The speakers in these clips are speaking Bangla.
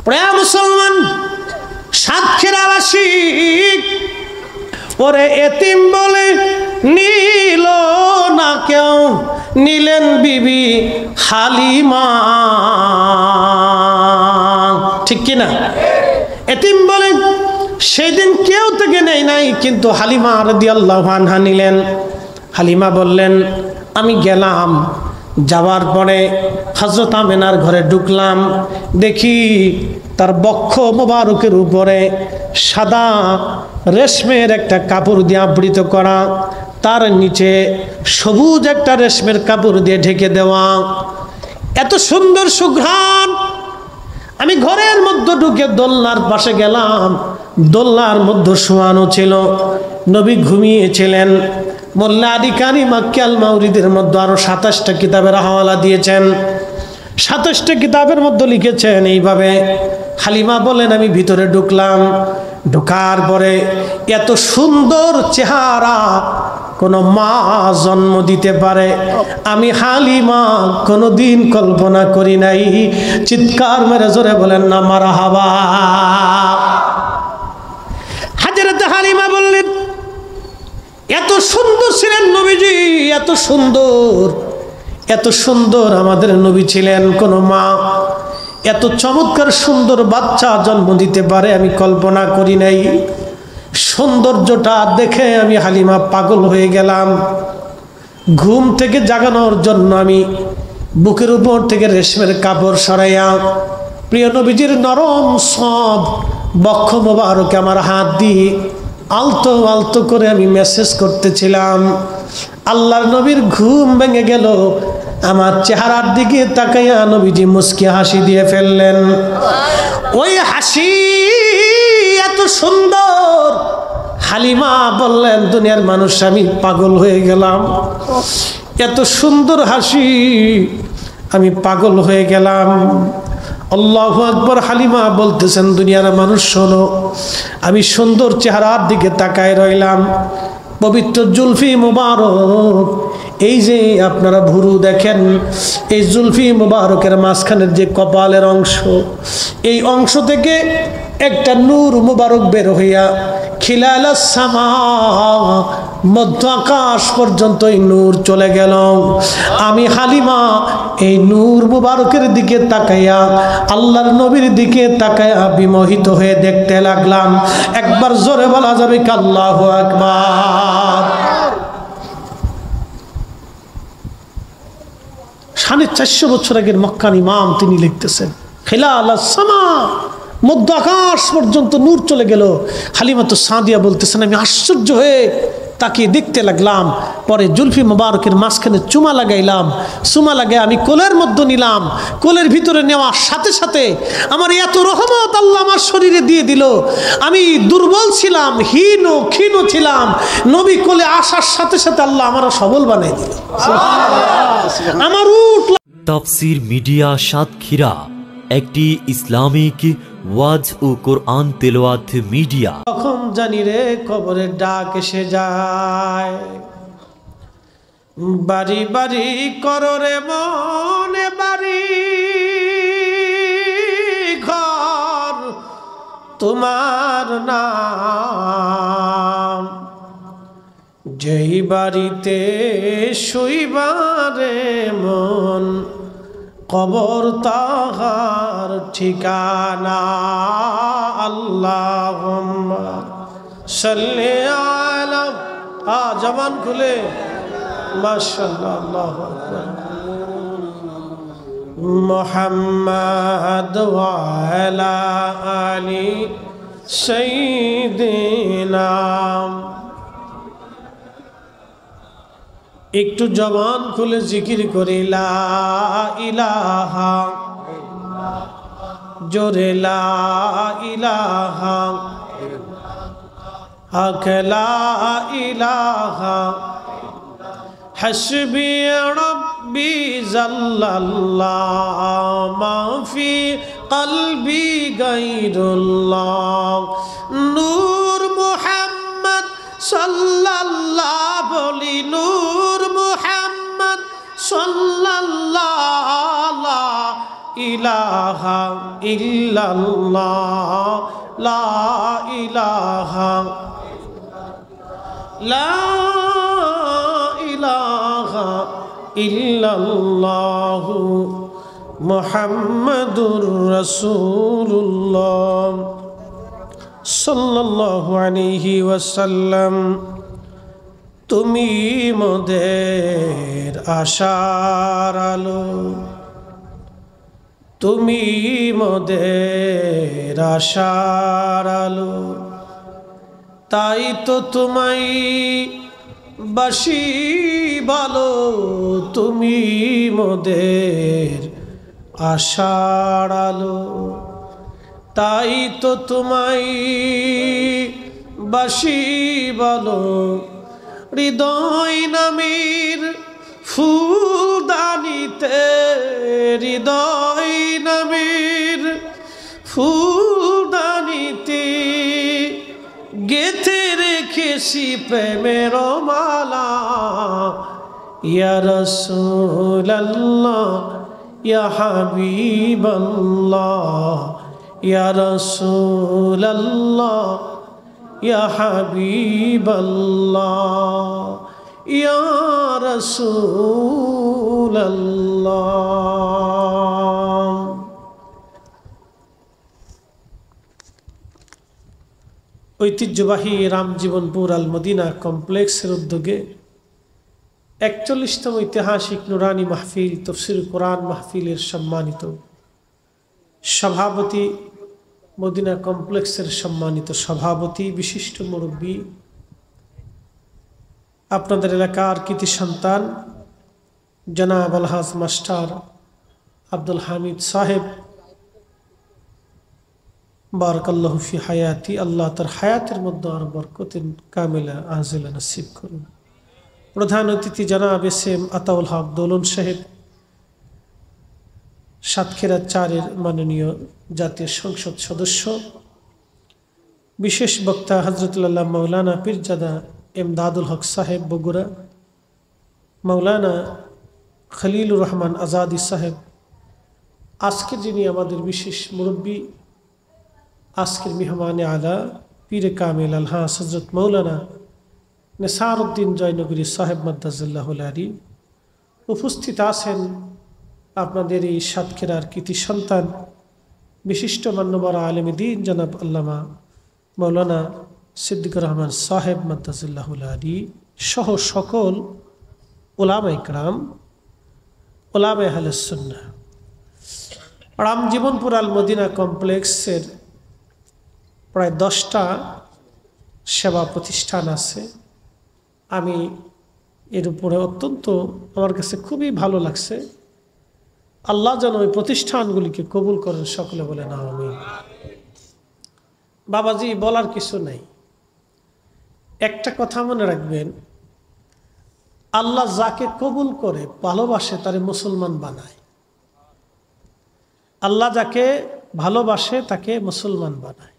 প্রিয় মুসলমান, সাতক্ষীরাবাসী ওরে এতিম বলে নিল না কেউ, নিলেন বিবি হালিমা। ঠিক কিনা? এতিম বলে সেদিন কেউ থেকে নেই নাই, কিন্তু হালিমা রাদিয়াল্লাহু আনহা নিলেন। হালিমা বললেন, আমি গেলাম, যাওয়ার পরে হযরত আমেনার ঘরে ঢুকলাম, দেখি তার বক্ষ মোবারকের উপরে সাদা রেশমের একটা কাপড় দিয়ে আবৃত করা, তার নিচে সবুজ একটা রেশমের কাপড় দিয়ে ঢেকে দেওয়া। এত সুন্দর সুঘ্রাণ। আমি ঘরের মধ্যে ঢুকে দোলনার পাশে গেলাম, দোলনার মধ্যে শোয়ানো ছিল, নবী ঘুমিয়েছিলেন। মোল্লা আলী কারি মাক্কি আল মাউরিদের মধ্যে আরো 27টা কিতাবের হাওয়ালা দিয়েছেন। 27টা কিতাবের মধ্যে লিখেছেন এইভাবে। হালিমা বলেন, আমি ভিতরে ঢুকলাম, ঢোকার পরে এত সুন্দর চেহারা কোনো মা জন্ম দিতে পারে আমি হালিমা কোনোদিন কল্পনা করি নাই। চিৎকার মেরে জোরে বলেন না মারহাবা। হযরত হালিমা বললেন, এত সুন্দর ছিলেন নবীজি, এত সুন্দর, এত সুন্দর আমাদের নবী ছিলেন, কোন মা এত চমৎকার সুন্দর বাচ্চা জন্ম দিতে পারে আমি কল্পনা করি নাই। সৌন্দর্যটা দেখে আমি হালিমা পাগল হয়ে গেলাম। ঘুম থেকে জাগানোর জন্য আমি বুকের উপর থেকে রেশমের কাপড় সরাইয়া প্রিয় নবীজির নরম সব বক্ষ মোবারকে আমার হাত দিয়ে আলতো আলতো করে আমি মেসেজ করতেছিলাম। আল্লাহর নবীর ঘুম ভেঙে গেল। আমার চেহারার দিকে তাকাইয়া নবীজি মুস্কি হাসি দিয়ে ফেললেন। ওই হাসি এত সুন্দর, হালিমা বললেন, দুনিয়ার মানুষ আমি পাগল হয়ে গেলাম। এত সুন্দর হাসি, আমি পাগল হয়ে গেলাম। আল্লাহু আকবার। হালিমা বলতেছেন, দুনিয়ার মানুষ শোনো, আমি সুন্দর চেহারার দিকে তাকায় রইলাম। পবিত্র জুলফি মুবারক, এই যে আপনারা ভুরু দেখেন, এই জুলফি মুবারকের মাঝখানের যে কপালের অংশ, এই অংশ থেকে একটা নূর মুবারক বের হইয়া খিলালাস সামা, মধ্য আকাশ পর্যন্ত এই নূর চলে গেল। আমি হালিমা এই নূর মুবারকের দিকে তাকাইয়া আল্লাহর নবীর দিকে তাকাইয়া বিমোহিত হয়ে দেখতে লাগলাম। একবার জোরে বলা যাবে কি আল্লাহু আকবার। 450 বছর আগের মক্কার ইমাম তিনি লিখতেছেন, খিলালাস সামা, মধ্য আকাশ পর্যন্ত নূর চলে গেল। হালিমাতু সাদিয়া বলতেছেন, আমি আশ্চর্য হয়ে তাকে দেখতে লাগলাম। পরে জুলফি মুবারকের মাঝখানে চুমা লাগাইলাম। চুমা লাগাই আমি কোলের মধ্যে নিলাম। কোলের ভিতরে নেওয়ার সাথে সাথে আমার এত রহমত আল্লাহ আমার শরীরে দিয়ে দিল। আমি দুর্বল ছিলাম, ক্ষীণ ছিলাম, নবী কোলে আসার সাথে সাথে আল্লাহ আমার সবল বানাই দিল। আমার উট তাফসীর মিডিয়া সাতক্ষীরা একটি ইসলামিক ওয়াজ ও কোরআন তেলাওয়াত মিডিয়া। কখন জানি রে কবরের ডাক এসে যায়, বাড়ি বাড়ি করো রে মনে বাড়ি ঘর তোমার নাম, যেই বাড়িতে শুইবারে মন কবর তাহার ঠিকানা। আল্লাহুম্মা সাল্লি আলা, জবান খুলে মাশাআল্লাহ, আল্লাহু আকবার। মুহাম্মাদ ওয়া আলা আলি সাইয়্যিদিনা। একটু জবান খুলে জিকির করি লা ইলাহা, জোরে লা ইলাহা, হক লা ইলাহা, হাসবি রব্বি জাল্লাল্লাহ, মা ফি কলবি গায়রুল্লাহ, নূর মুহাম্মদ সাল্লাল্লাহ, বলি নূর মুহাম্মদ সাল্লাল্লাহ, লা ইলাহা ইলাহা ইল্লাল্লাহ লা ইলাহা লা ইলাহা ইল্লাল্লাহ মুহাম্মাদুর রাসূলুল্লাহ সাল্লাল্লাহু আলাইহি ওয়াসাল্লাম। তুমি মোদের আশার আলো, তুমি মোদের আশার আলো, তাই তো তোমায় বাসি ভালো, তুমি মোদের আশার আলো, তাই তো তোমায় বাসি ভালো। হৃদয় নামের ফুলদানিতে, হৃদয় নামের ফুলদানিতে গেথে রেখেছি প্রেমের মালা। ইয়া রাসূলুল্লাহ ইয়া হাবিবাল্লাহ, ইয়া রাসূলুল্লাহ ইয়া হাবিবাল্লাহ, ইয়া রাসূলুল্লাহ। ঐতিহ্যবাহী রামজীবনপুর আল মদিনা কমপ্লেক্সের উদ্যোগে ৪১তম ঐতিহাসিক নুরানি মাহফিল তফসির কোরআন মাহফিলের সম্মানিত সভাপতি, মদিনা কমপ্লেক্সের সম্মানিত সভাপতি, বিশিষ্ট মুরব্বী, আপনাদের এলাকার কৃতি সন্তান জনাব আলহাজ মাস্টার আব্দুল হামিদ সাহেব, বারাকাল্লাহু ফি হায়াতি, আল্লাহ তার হায়াতের মধ্যে আর বরকতিন কামিলা আজিলা নসিব করুন। প্রধান অতিথি জনাব এস এম আতাউল হক দোলন সাহেব, সাতক্ষীরা ৪-এর মাননীয় জাতীয় সংসদ সদস্য, বিশেষ বক্তা হযরতুল্লাহ মাওলানা পীরজাদা এমদাদুল হক সাহেব বগুড়া, মাওলানা খলিলুর রহমান আজাদি সাহেব, আজকে যিনি আমাদের বিশেষ মুরব্বী, আজকের মেহমানে আলা পীরে কামিল আলহাজ হযরত মাওলানা নেসারউদ্দিন জয়নগরী সাহেব মাদ্দাজিল্লাহুল আলী, উপস্থিত আছেন আপনাদের এই সাতক্ষীরার কৃতি সন্তান বিশিষ্ট মান্যবর আলেম দ্বীন জনাব আল্লামা মাওলানা সিদ্দিকুর রহমান সাহেব মাদ্দাজিল্লাহুল আলী সহ সকল উলামায়ে কেরাম, উলামায়ে আহলে সুন্নাহ। রামজীবনপুর আল মদিনা কমপ্লেক্সের প্রায় 10টা সেবা প্রতিষ্ঠান আছে। আমি এর উপরে অত্যন্ত আমার কাছে খুবই ভালো লাগছে। আল্লাহ যেন ওই প্রতিষ্ঠানগুলিকে কবুল করেন, সকলে বলেন আমিন। বাবাজি, বলার কিছু নাই, একটা কথা মনে রাখবেন, আল্লাহ যাকে কবুল করে ভালোবাসে তারে মুসলমান বানায়। আল্লাহ যাকে ভালোবাসে তাকে মুসলমান বানায়।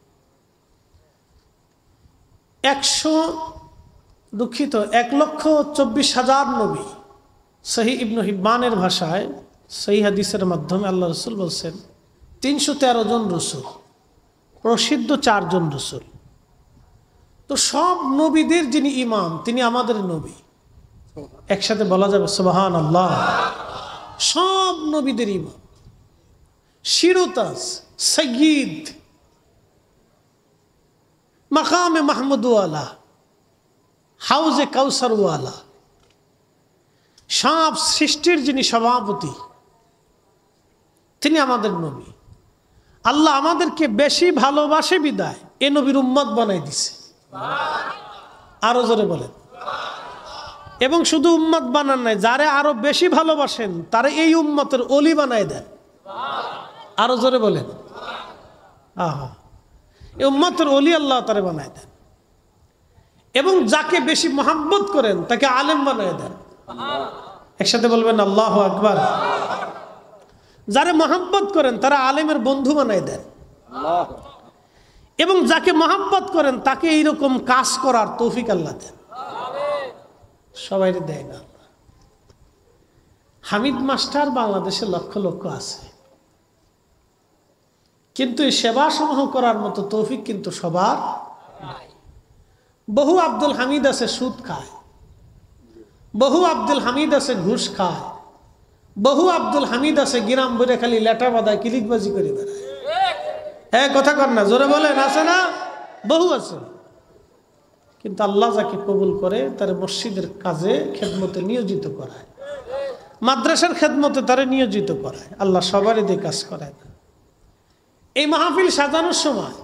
1,24,000 নবী, সহি ইবনে হিব্বানের ভাষায় সহি হাদিসের মাধ্যমে আল্লাহ রসুল বলছেন 313 জন রসুল, প্রসিদ্ধ 4 জন রসুল। তো সব নবীদের যিনি ইমাম তিনি আমাদের নবী। একসাথে বলা যাবে সুবহানাল্লাহ। সব নবীদের ইমাম, শিরোতাজ, সৈয়দ, মাকামে মাহমুদওয়ালা, হাউজে কাউসারওয়ালা, সব সৃষ্টির যিনি সভাপতি তিনি আমাদের নবী। আল্লাহ আমাদেরকে বেশি ভালোবাসে বিদায় এ নবীর উম্মত বানাই দিছে। আরো জোরে বলেন। এবং শুধু উম্মত বানান নাই, যারে আরো বেশি ভালোবাসেন তারে এই উম্মতের অলি বানাই দেন। আরো জোরে বলেন। আহা, এই উম্মতের অলি আল্লাহ তারে বানাই দেন। এবং যাকে বেশি মহাব্বত করেন তাকে আলেম বানাই দেন। একসাথে বলবেন আল্লাহু আকবার। যারে মহাব্বত করেন তারা আলেমের বন্ধু বানাই দেন। এবং যাকে মহাব্বত করেন তাকে এইরকম কাজ করার তৌফিক আল্লাহ দেন। সবাই দেয় না। হামিদ মাস্টার বাংলাদেশে লক্ষ লক্ষ আছে, কিন্তু এই সেবা সমূহ করার মতো তৌফিক কিন্তু সবার নাই। বহু আব্দুল হামিদ আছে সুদ খায়, বহু আব্দুল হামিদ আছে ঘুষ খায়, বহু আব্দুল হামিদ আছে গিরাম বইরে খালি লেটা বাঁধায় কিলিকবাজি করে বেড়ায়। হ্যাঁ, কথা কর না, জোরে বলেন, আছে না? বহু আছে। কিন্তু আল্লাহ যাকে কবুল করে তার মসজিদের কাজে খেদমতে নিয়োজিত করায়, মাদ্রাসার খেদমতে তারে নিয়োজিত করায়। আল্লাহ সবারই দিয়ে কাজ করায় না। এই মাহফিল সাজানোর সময়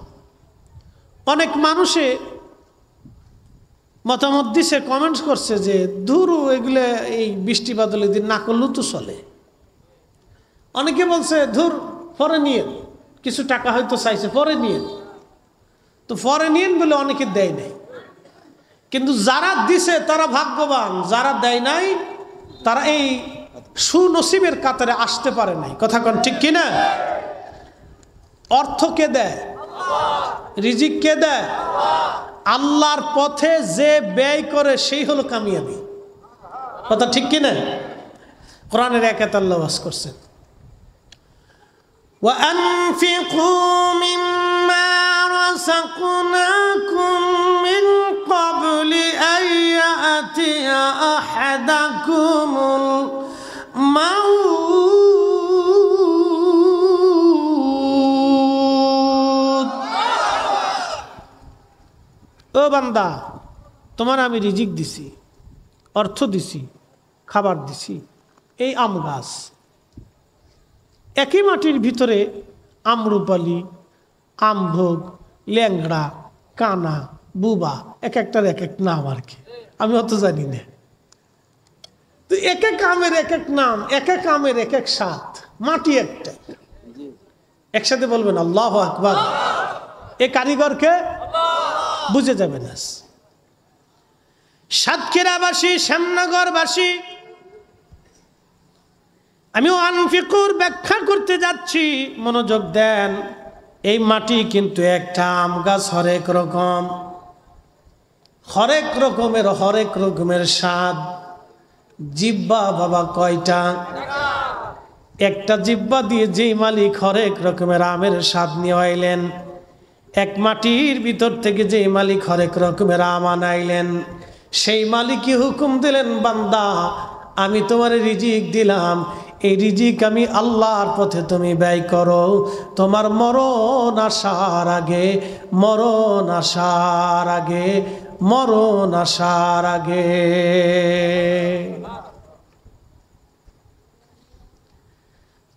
অনেক মানুষে মতামত দিছে, কমেন্টস করছে যে ধুরু এগুলো এই বৃষ্টি বাদলের দিন না করলেও তো চলে। অনেকে বলছে ধুর পরে নিয়ে, কিছু টাকা হয়তো চাইছে পরে নিয়ে, তো পরে নিয়ে বলে অনেকে দেয় নাই। কিন্তু যারা দিছে তারা ভাগ্যবান, যারা দেয় নাই তারা এই সুনসিবের কাতারে আসতে পারে নাই। কথা কোন ঠিক কিনা? অর্থ কে দেয়? রিজিক কে দেয়? আল্লাহর পথে যে ব্যয় করে সেই হলো কামিয়াবি। কথা ঠিক কিনা? কোরআনের আয়াতে আল্লাহ ওয়াজ করছেন, وَأَنفِقُوا مِمَّا رَزَقْنَاكُم مِّن قَبْلِ أَن يَأْتِيَ أَحَدَكُمُ الْمَوْتُ। ও বান্দা, তোমার আমি রিজিক দিছি, অর্থ দিছি, খাবার দিছি। এই আম গাছ, একই মাটির ভিতরে আমরুপালি, আমভোগ, ল্যাংড়া, কানা, বুবা, এক একটার এক এক নাম আর কি, আমি অত জানি না। তো এক এক আমের এক এক নাম, এক এক আমের এক এক স্বাদ, মাটি একটাই। একসাথে বলবেন আল্লাহু আকবার। এ কারিগরকে বুঝে যাবে না। সাতক্ষীরাবাসী, শ্যামনগরবাসী, আমি আনফিকুর ব্যাখ্যা করতে যাচ্ছি, মনোযোগ দেন। এই মাটি কিন্তু একটা আম গাছ, হরেক রকম, হরেক রকমের, হরেক রকমের স্বাদ। জিব্বা বাবা কয়টা? একটা জিব্বা দিয়ে যেই মালিক হরেক রকমের আমের স্বাদ নিয়ে আইলেন, এক মাটির ভিতর থেকে যেই মালিক হরেক রকমের আম আনাইলেন, সেই মালিকই হুকুম দিলেন, বান্দা আমি তোমার রিজিক দিলাম, এই রিজিক আমি আল্লাহর পথে তুমি ব্যয় করো। তোমার মরণ আসার আগে, মরণ আসার আগে, মরণ আসার আগে।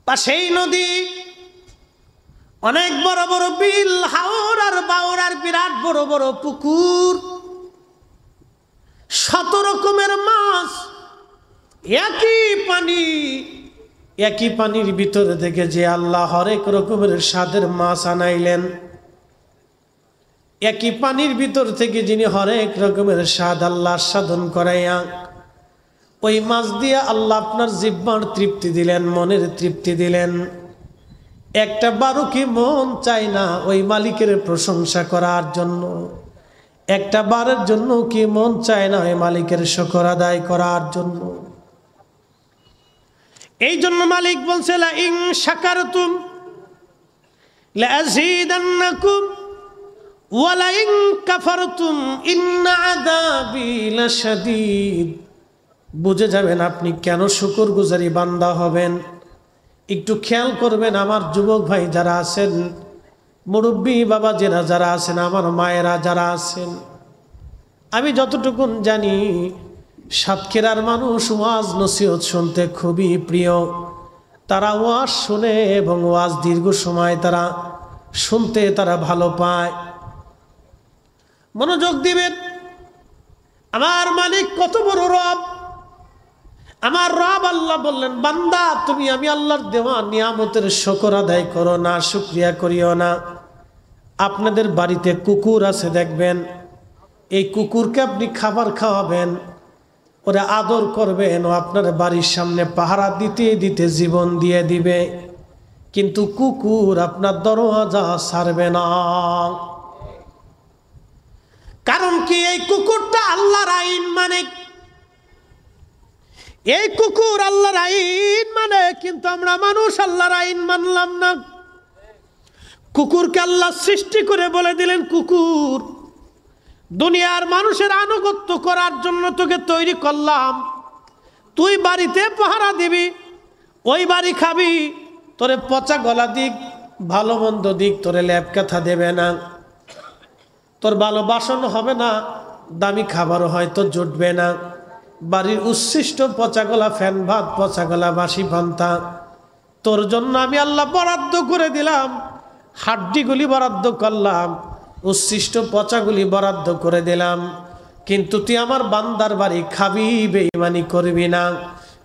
পাশেই নদী, অনেক বড় বড় বিল, হাওর আর বাওর আর বিরাট বড় বড় পুকুর, 7 রকমের মাছ, একই পানি, একই পানির ভিতরে থেকে যে আল্লাহ হরেক রকমের স্বাদের মাছ আনাইলেন, একই পানির ভিতর থেকে যিনি হরেক রকমের স্বাদ আল্লাহ সাধন করাইয়া ওই মাছ দিয়ে আল্লাহ আপনার জিহ্বার তৃপ্তি দিলেন, মনের তৃপ্তি দিলেন। একটা বারো কি মন চায় না ওই মালিকের প্রশংসা করার জন্য? একটা বারের জন্য কি মন চায় না ওই মালিকের শুকর আদায় করার জন্য? এই জন্য মালিক বলছে, লা ইন শাকারতুম লা আযীদান্নাকুম ওয়া লা ইন কাফারতুম ইন্না আযাবি লাশাদীদ। বুঝে যাবেন আপনি কেন শুকরগুজারি বান্দা হবেন। একটু খেয়াল করবেন, আমার যুবক ভাই যারা আছেন, মুরব্বী বাবা যারা আছেন, আমার মায়েরা যারা আছেন, আমি যতটুকুন জানি সাতক্ষীরার মানুষ ওয়াজ নসিহত শুনতে খুবই প্রিয়। তারা ওয়াজ শুনে এবং ওয়াজ দীর্ঘ সময় তারা শুনতে তারা ভালো পায়। মনোযোগ দিবেন, আমার মালিক কত বড় রব। আমার রব আল্লাহ বললেন, বান্দা তুমি আমি আল্লাহর দেওয়া নিয়ামতের শুকর আদায় করো না, শুকরিয়া করিও না। আপনাদের বাড়িতে কুকুর আছে দেখবেন, এই কুকুরকে আপনি খাবার খাওয়াবেন, ওরা আদর করবেন, ও আপনার বাড়ির সামনে পাহারা দিতে দিতে জীবন দিয়ে দিবে, কিন্তু কুকুর আপনার দরওয়াজা ছাড়বে না। কারণ কি? এই কুকুরটা আল্লাহর আইন মানে, এই কুকুর আল্লাহর আইন মানে, কিন্তু আমরা মানুষ আল্লাহর আইন মানলাম না। কুকুরকে আল্লাহ সৃষ্টি করে বলে দিলেন, কুকুর, দুনিয়ার মানুষের আনুগত্য করার জন্য তোকে তৈরি করলাম, তুই বাড়িতে পাহারা দিবি, ওই বাড়ি খাবি, তোরে পচা গলা দিক ভালো মন্দ দিক তোরে ল্যাপ কথা দেবে না, তোর ভালো বাসন হবে না, দামি খাবারও হয়তো জুটবে না, বাড়ির উচ্ছিষ্ট পচা গলা ফ্যান ভাত, পচা গলা বাসি পান্তা তোর জন্য আমি আল্লাহ বরাদ্দ করে দিলাম, হাড্ডিগুলি বরাদ্দ করলাম, উচ্ছিষ্ট পচাগুলি বরাদ্দ করে দিলাম, কিন্তু তুই আমার বান্দার বাড়ি খাবি, বেঈমানি করবি না।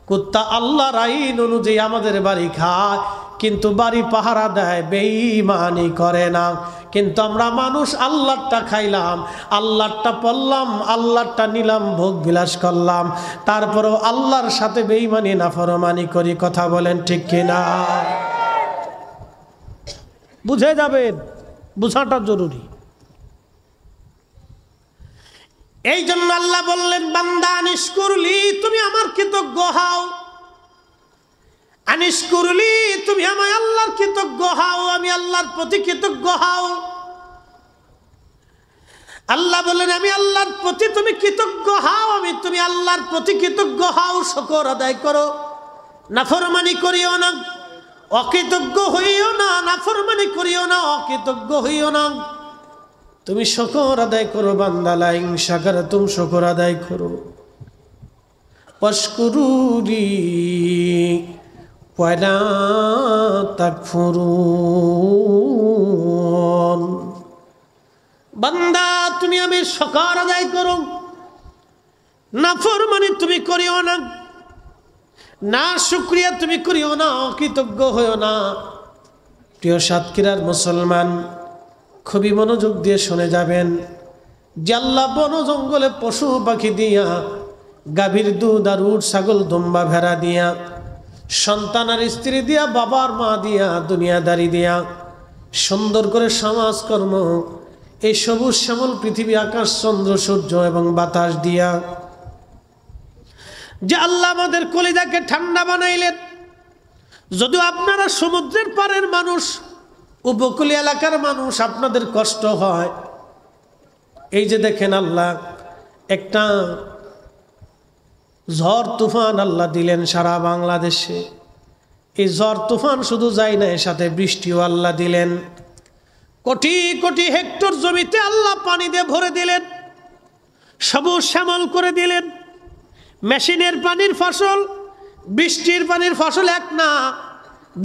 কুত্তা আল্লাহর আইন অনুযায়ী আমাদের বাড়ি খায়, কিন্তু বাড়ি পাহারা দেয়, বেঈমানি করে না। কিন্তু আমরা মানুষ আল্লাহরটা খাইলাম, আল্লাহরটা পড়লাম, আল্লাহরটা নিলাম, ভোগ বিলাস করলাম, তারপরেও আল্লাহর সাথে বেঈমানি নাফরমানি করি। কথা বলেন ঠিক কিনা? বুঝে যাবেন, বুঝাটা জরুরি। এই জন্য আল্লাহ বললেন, বান্দা আনিশকুরলি, তুমি আমার কৃতজ্ঞ হও, আনিশকুরলি, তুমি আমায় আল্লাহর কৃতজ্ঞ হও, আমি আল্লাহর প্রতি কৃতজ্ঞ হও। আল্লাহ বললেন, আমি আল্লাহর প্রতি তুমি কৃতজ্ঞ হও, তুমি আল্লাহর প্রতি কৃতজ্ঞ হও, শুকর আদায় করো, নাফরমানি করিও না, অকৃতজ্ঞ হইও না, নাফরমানি করিও না, অকৃতজ্ঞ হইও না, তুমি শুকর আদায় করো। বান্দা লা ইন শাকারতুম, শুকর আদায় করো। ওয়াশকুরুলি ওয়ালা তাকফুরুন, বান্দা তুমি আমি শুকর আদায় করো, নাফরমানি তুমি করিও না, না শুকরিয়া তুমি করিও না, অকৃতজ্ঞ হইও না। প্রিয় সাতক্ষীরার মুসলমান, খুবই মনোযোগ দিয়ে শুনে যাবেন যে আল্লাহ বন জঙ্গলে পশু পাখি দিয়া, গাভীর দুধ আর উট ছাগল দুম্বা ভেড়া দিয়া, সন্তান আর স্ত্রী দিয়া, বাবার মা দিয়া, দুনিয়াদারি দিয়া, সুন্দর করে সমাজকর্ম, এই সবুজ শ্যামল পৃথিবী, আকাশ, চন্দ্র, সূর্য এবং বাতাস দিয়া যে আল্লাহ আমাদের কলিজাকে ঠান্ডা বানাইলেন। যদিও আপনারা সমুদ্রের পাড়ের মানুষ, উপকূলীয় এলাকার মানুষ, আপনাদের কষ্ট হয়। এই যে দেখেন আল্লাহ একটা ঝড় তুফান আল্লাহ দিলেন সারা বাংলাদেশে। এই ঝড় তুফান শুধু যায় না, এর সাথে বৃষ্টিও আল্লাহ দিলেন। কোটি কোটি হেক্টর জমিতে আল্লাহ পানি দিয়ে ভরে দিলেন, সবুজ শ্যামল করে দিলেন। মেশিনের পানির ফসল, বৃষ্টির পানির ফসল এক না।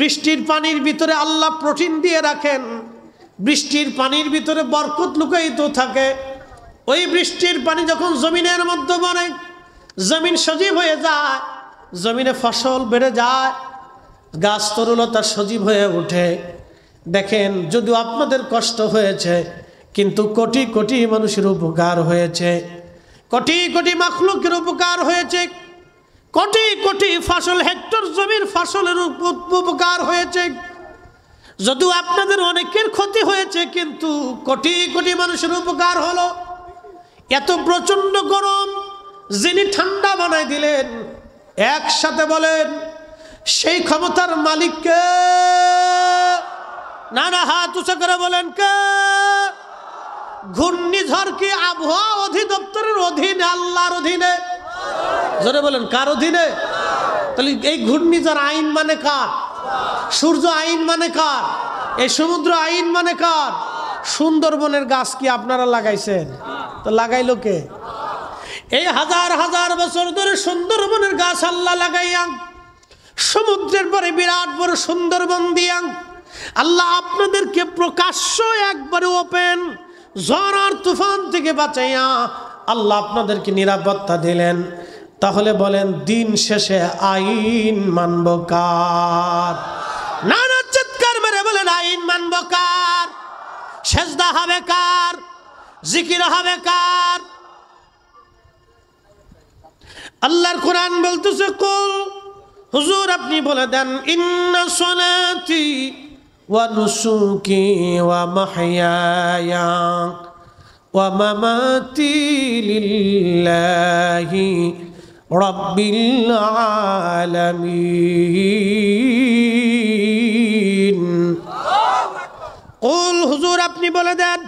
বৃষ্টির পানির ভিতরে আল্লাহ প্রোটিন দিয়ে রাখেন, বৃষ্টির পানির ভিতরে বরকত লুকায়িত থাকে। ওই বৃষ্টির পানি যখন জমিনের মধ্যে পড়ে, জমিন সজীব হয়ে যায়, জমিনে ফসল বেড়ে যায়, গাছ তরুলতা সজীব হয়ে ওঠে। দেখেন, যদিও আপনাদের কষ্ট হয়েছে, কিন্তু কোটি কোটি মানুষের উপকার হয়েছে, কোটি কোটি মাখলুকের উপকার হয়েছে, কোটি কোটি ফসল, হেক্টর জমির ফসলের উপকার হয়েছে। যদিও আপনাদের অনেকের ক্ষতি হয়েছে, কিন্তু কোটি কোটি মানুষের উপকার হলো। এত প্রচন্ড গরম যিনি ঠান্ডা বানাই দিলেন, একসাথে বলেন সেই ক্ষমতার মালিককে। না না, হাত উঁচু করে বলেন কে? ঘূর্ণিঝড় কি আবহাওয়া অধিদপ্তরের অধীনে? আল্লাহর অধীনে। জোরে বলেন, কার অধীনে? তাহলে এই ঘূর্ণিঝড় আইন মানে কার? সূর্য আইন মানে কার? এই সমুদ্র আইন মানে কার? সুন্দরবনের গাছ কি আপনারা লাগাইছেন? তো লাগাইলো কে? এই হাজার হাজার বছর ধরে সুন্দরবনের গাছ আল্লাহ লাগাইয়া, সমুদ্রের পরে বিরাট বড় সুন্দরবন দিয়া আল্লাহ আপনাদেরকে প্রকাশ্য একবারে ওপেন ঝড় আর তুফান থেকে বাঁচাইয়া আল্লাহ আপনাদেরকে নিরাপত্তা দিলেন। তাহলে বলেন, দিন শেষে আইন মানব কার? না না, চিৎকার মেরে বলেন, আইন মানব কার? সেজদা হবে কার? জিকির হবে কার? আল্লাহর কোরআন বলতেছে, কুল, হুজুর আপনি বলে দেন, ইন্না সলাতি ওয়া নুসুকি ওয়া মাহইয়ায়া ওয়া মামাতি লিল্লাহি রাব্বিল আলামিন কুল হুজুর আপনি বলে দেন,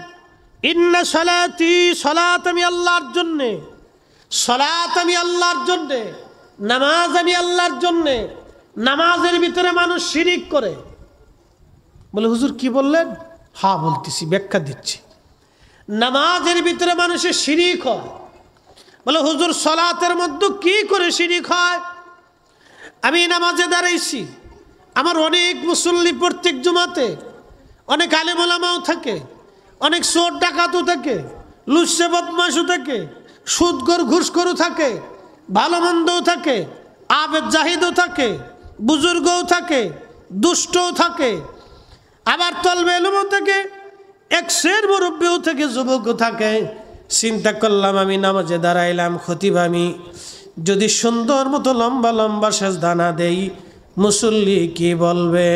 ইন্না সালাতি, সালাত আমি আল্লাহর জন্যে, সালাত আমি আল্লাহর জন্যে, নামাজ আমি আল্লাহর জন্যে। নামাজের ভিতরে মানুষ শিরিক করে। বলে হুজুর কি বললেন? হ্যাঁ বলতেছি, ব্যাখ্যা দিচ্ছি। নামাজের ভিতরে মানুষের শিরিক হয়। বলে হুজুর সালাতের মধ্যে কি করে শিরিক হয়? আমি নামাজে দাঁড়াইছি, আমার অনেক মুসল্লি প্রত্যেক জুমাতে, অনেক আলেম ওলামাও থাকে, অনেক চোর ডাকাতও থাকে, লুচ্চে বদমাশও থাকে, সুদখোর ঘুষখোরও থাকে, ভালো মন্দও থাকে, আবেদ জাহিদও থাকে, বুজুর্গও থাকে, দুষ্টও থাকে, আবার তলবে এলমও থাকে, একশের মুরব্বীও থাকে, যুবকও থাকে। চিন্তা করলাম আমি নামাজে দাঁড়াইলাম, খতিব আমি যদি সুন্দর মতো লম্বা লম্বা সেজদা না দেই, মুসল্লি কি বলবে?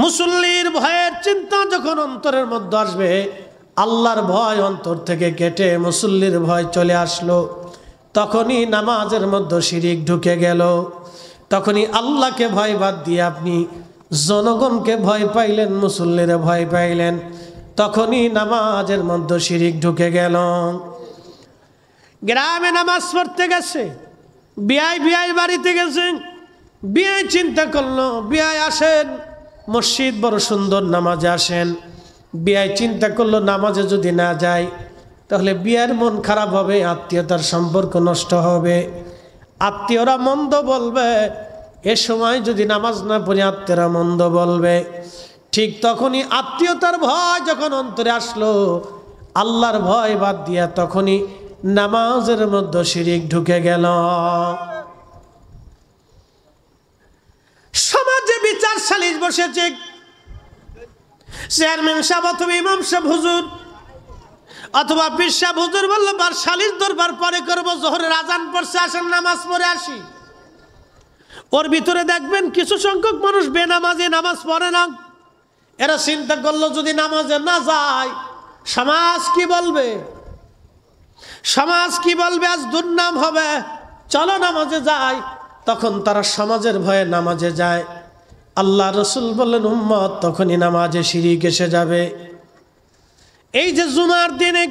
মুসল্লির ভয়ের চিন্তা যখন অন্তরের মধ্যে আসবে, আল্লাহর ভয় অন্তর থেকে কেটে মুসল্লির ভয় চলে আসলো, তখনই নামাজের মধ্যে শিরিক ঢুকে গেল। তখনই আল্লাহকে ভয় বাদ দিয়ে আপনি জনগণকে ভয় পাইলেন, মুসল্লিরে ভয় পাইলেন, তখনই নামাজের মধ্যে শিরিক ঢুকে গেল। গ্রামে নামাজ পড়তে গেছে, বিআই বাড়িতে গেছেন, বিআই চিন্তা করলো, বিআই আসেন মসজিদ বড় সুন্দর, নামাজে আসেন। বিআই চিন্তা করলো নামাজে যদি না যায় তাহলে বিয়ের মন খারাপ হবে, আত্মীয়তার সম্পর্ক নষ্ট হবে, আত্মীয়রা মন্দ বলবে। এ সময় যদি নামাজ না পড়ি আত্মীয়রা মন্দ বলবে। ঠিক তখনই আত্মীয়তার ভয় যখন অন্তরে আসলো, আল্লাহর ভয় বাদ দিয়া তখনই নামাজের মধ্যে শিরিক ঢুকে গেল। সমাজে বিচার সালিশ বসেছে, চেয়ারম্যান সাহেব অথবা ইমাম সাহেব হুজুর অথবা পীর সাহেব হুজুর বলল বার সালিশ দরবার পরে করবো, জোহরের আজান পড়ছে, আসেন নামাজ পড়ে আসি। ওর ভিতরে দেখবেন কিছু সংখ্যক মানুষ বেনামাজি, নামাজ পড়ে না। এরা চিন্তা করলো যদি নামাজে না যায় সমাজ কি বলবে, সমাজ কি বলবে, আজ দুর্নাম হবে, চলো নামাজে যাই। তখন তারা সমাজের ভয়ে নামাজে যায়। আল্লাহ রসুল বললেন উম্মত তখনই নামাজে শিরিক এসে যাবে। এই যে জুমার দিনে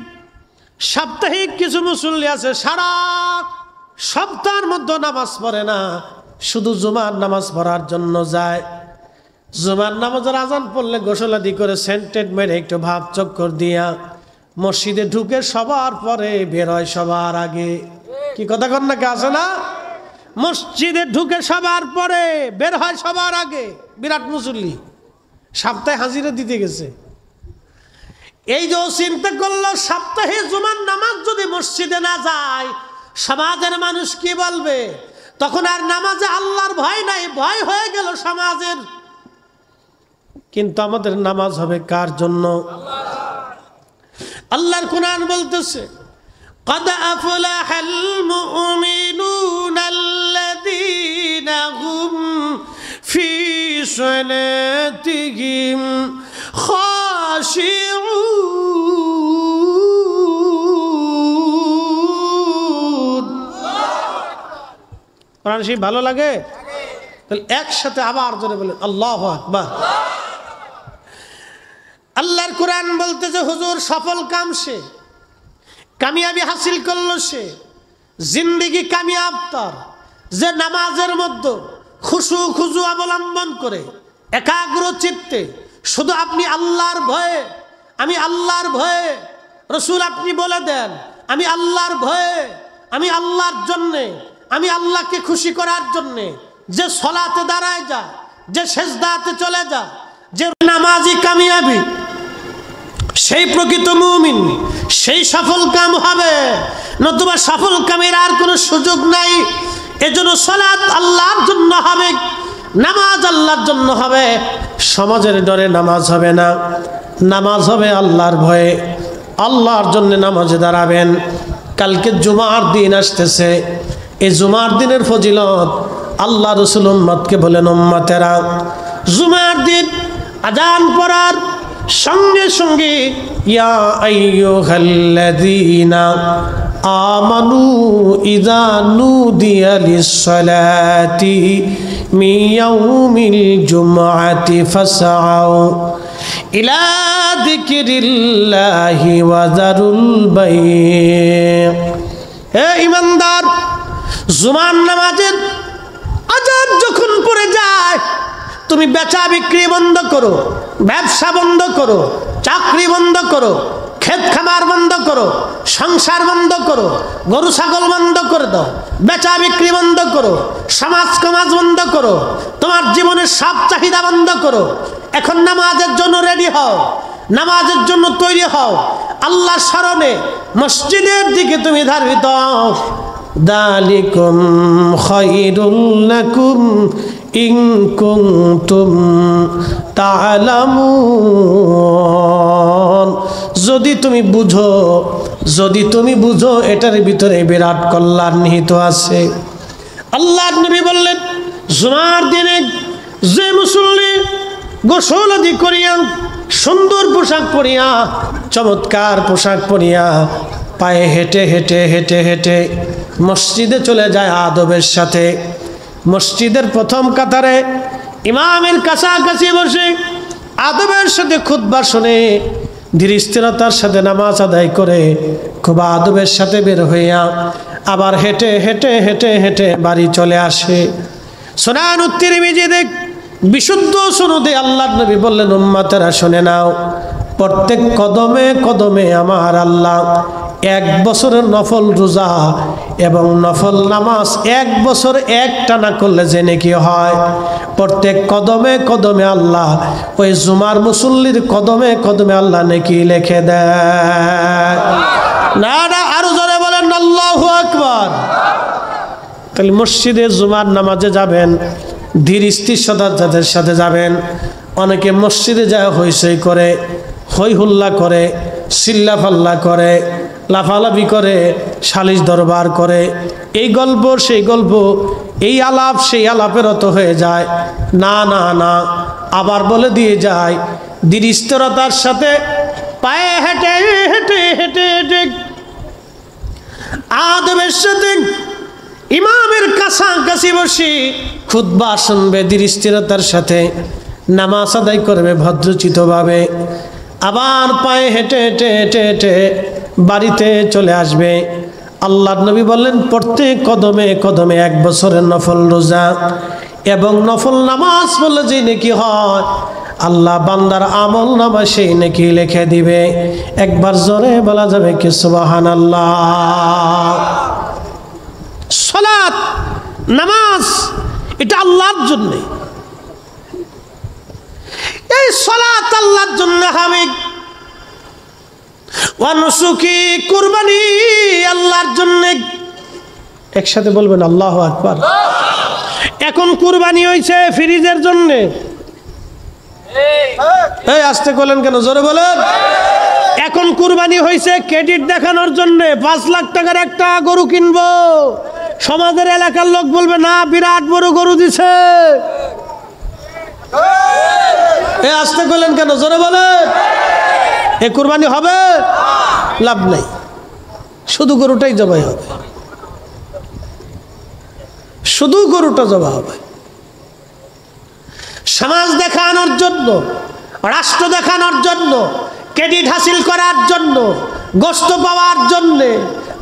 সাপ্তাহিক কিছু মুসল্লি আছে, সারা সপ্তাহের মধ্যে নামাজ পড়ে না, শুধু জুমার নামাজ পড়ার জন্য যায়। জুমার নামাজের আজান পড়লে গোসলাদি করে সেন্টেড মেরে একটু ভাব চক্কর দিয়া মসজিদে ঢুকে সবার পরে বের হয় সবার আগে। কি কথা কন না, কে আছে না? মসজিদে ঢুকে সবার পরে বের হয় সবার আগে। বিরাট মুসল্লি, সপ্তাহে হাজিরা দিতে গেছে। এই যে চিন্তা করলো সপ্তাহে জুমার নামাজ যদি মসজিদে না যায় সমাজের মানুষ কি বলবে, তখন আর নামাজে আল্লাহর ভয় নাই, ভয় হয়ে গেল সমাজের। কিন্তু আমাদের নামাজ হবে কার জন্য? আল্লাহর কুরআন বলতেছে قد أفلح المؤمنون الذين هم في صلاتهم خاشعون। কোরআন শরীফ ভালো লাগে? তাহলে একসাথে আবার জোরে বলেন আল্লাহু আকবার। আল্লাহর কোরআন বলতেছে হুজুর সফল কাম সে, কামিয়াবি হাসিল করলো সে, জিন্দেগি কামিয়াব তার, যে নামাজের মধ্যে খুশু অবলম্বন করে একাগ্র চিত্তে শুধু আপনি আল্লাহর ভয়ে, আমি আল্লাহর ভয়ে, রসুল আপনি বলে দেন আমি আল্লাহর ভয়ে, আমি আল্লাহর জন্যে, আমি আল্লাহকে খুশি করার জন্যে যে সলাতে দাঁড়ায় যায়, যে সেজদাতে চলে যায়, যে নামাজি কামিয়াবি, সেই প্রকৃত মুমিন, সেই সফল কাম হবে। নতুবা সফল কামের আর কোনো সুযোগ নাই। এজন্য সালাত আল্লাহর জন্য হবে, নামাজ আল্লাহর জন্য হবে। সমাজের ডরে নামাজ হবে না, নামাজ হবে আল্লাহর ভয়ে। আল্লাহর জন্য নামাজে দাঁড়াবেন। কালকে জুমার দিন আসতেছে, এই জুমার দিনের ফজিলত আল্লাহ রসুল উম্মতকে বলেন উম্মতেরা জুমার দিন আজান পড়ার সঙ্গে সঙ্গে ইয়া আইয়ুহাল্লাযীনা আমানু ইযা নুদিয়া লিস-সালাতি মিন ইয়াউমিল জুমআতি ফাসআউ ইলা যিকরিল্লাহি ওয়া যারুল বাই'। হে ঈমানদার, জুমার নামাজের আজান যখন পড়ে যায় তুমি বেচা বিক্রি বন্ধ করো, ব্যবসা বন্ধ করো, চাকরি বন্ধ করো, ক্ষেত খামার বন্ধ করো, সংসার বন্ধ করো, গরু ছাগল বন্ধ করে দাও, বেচা বিক্রি বন্ধ করো, সমাজ সমাজ বন্ধ করো, তোমার জীবনের সব চাহিদা বন্ধ করো। এখন নামাজের জন্য রেডি হও, নামাজের জন্য তৈরি হও, আল্লাহর স্মরণে মসজিদের দিকে তুমি ধাবিত হও। দালিকুম খায়রুল লাকুম ইন কুনতুম তা'লামুন। যদি তুমি বুঝো এটার ভিতরে বিরাট কল্যাণ নিহিত আছে। আল্লাহর নবী বললেন, জুমার দিনে যে মুসল্লি গোসল আদি করিয়া সুন্দর পোশাক পরিয়া, চমৎকার পোশাক পরিয়া পায়ে হেঁটে হেঁটে হেঁটে হেঁটে মসজিদে চলে যায় আদবের সাথে, মসজিদের প্রথম কাতারে ইমামের কাছাকাছি বসে আদবের সাথে খুতবা শুনে ধীর স্থিরতার সাথে নামাজ আদায় করে খুব আদবের সাথে বের হইয়া আবার হেঁটে হেঁটে হেঁটে হেঁটে বাড়ি চলে আসে। সুনান তিরমিজিতে বিশুদ্ধ সনদে আল্লাহর নবী বললেন, উম্মতেরা শুনে নাও, প্রত্যেক কদমে কদমে আমার আল্লাহ 1 বছরের নফল রোজা এবং নফল নামাজ 1 বছর একটানা করলে যে নেকি হয়, প্রত্যেক কদমে কদমে আল্লাহ ওই জুমার মুসল্লির কদমে কদমে আল্লাহ নেকি লিখে দেয়। না না, আরো জোরে বলেন আল্লাহু আকবার। তাহলে মসজিদে জুমার নামাজে যাবেন, ধীর স্থিরতার সাথে যাবেন। অনেকে মসজিদে যায় হইচই করে, হই হুল্লা করে, চিল্লা ফাল্লা করে, লাফালাফি করে, সালিশ দরবার করে, এই গল্প সেই গল্প, এই আলাপ সেই আলাপের অত হয়ে যায়। না না না, আবার বলে দিয়ে যায় ধীর স্থিরতার সাথে পায়ে হেঁটে হেঁটে হেঁটে হেঁটে আদবের সাথে ইমামের কাছাকাছি বসে খুতবা শুনবে, ধীর স্থিরতার সাথে নামাজ আদায় করবে ভদ্রচিতভাবে, আবার পায়ে হেঁটে হেঁটে হেঁটে হেঁটে বাড়িতে চলে আসবে। আল্লাহর নবী বললেন, প্রত্যেক কদমে কদমে 1 বছরের নফল রোজা এবং নফল নামাজ পড়লে যে নেকি হয়, আল্লাহ বান্দার আমল নামা সেই নেকি লিখে দিবে। একবার জোরে বলা যাবে কি সুবহানাল্লাহ। সালাত নামাজ এটা আল্লাহর জন্য, এই সালাত আল্লাহর জন্য হামিদ, ওয়া নুসুকি কুরবানি আল্লাহর জন্য। একসাথে বলবেন আল্লাহু আকবার। এখন কুরবানি হয়েছে ফ্রিজের জন্য, এই আস্তে বলেন কেন, জোরে বলেন। এখন কুরবানি হয়েছে ক্রেডিট দেখানোর জন্য, 5 লাখ টাকার একটা গরু কিনবো, সমাজের এলাকার লোক বলবে না বিরাট বড় গরু দিছে। এই আস্তে বলেন কেন, জোরে বলেন। এ কুরবানি হবে? লাভ নাই, শুধু গরুটাই জবাই হবে, শুধু গরুটা জবা হবে। সমাজ দেখানোর জন্য, রাষ্ট্র দেখানোর জন্য, ক্রেডিট হাসিল করার জন্য, গোশত পাওয়ার জন্যে,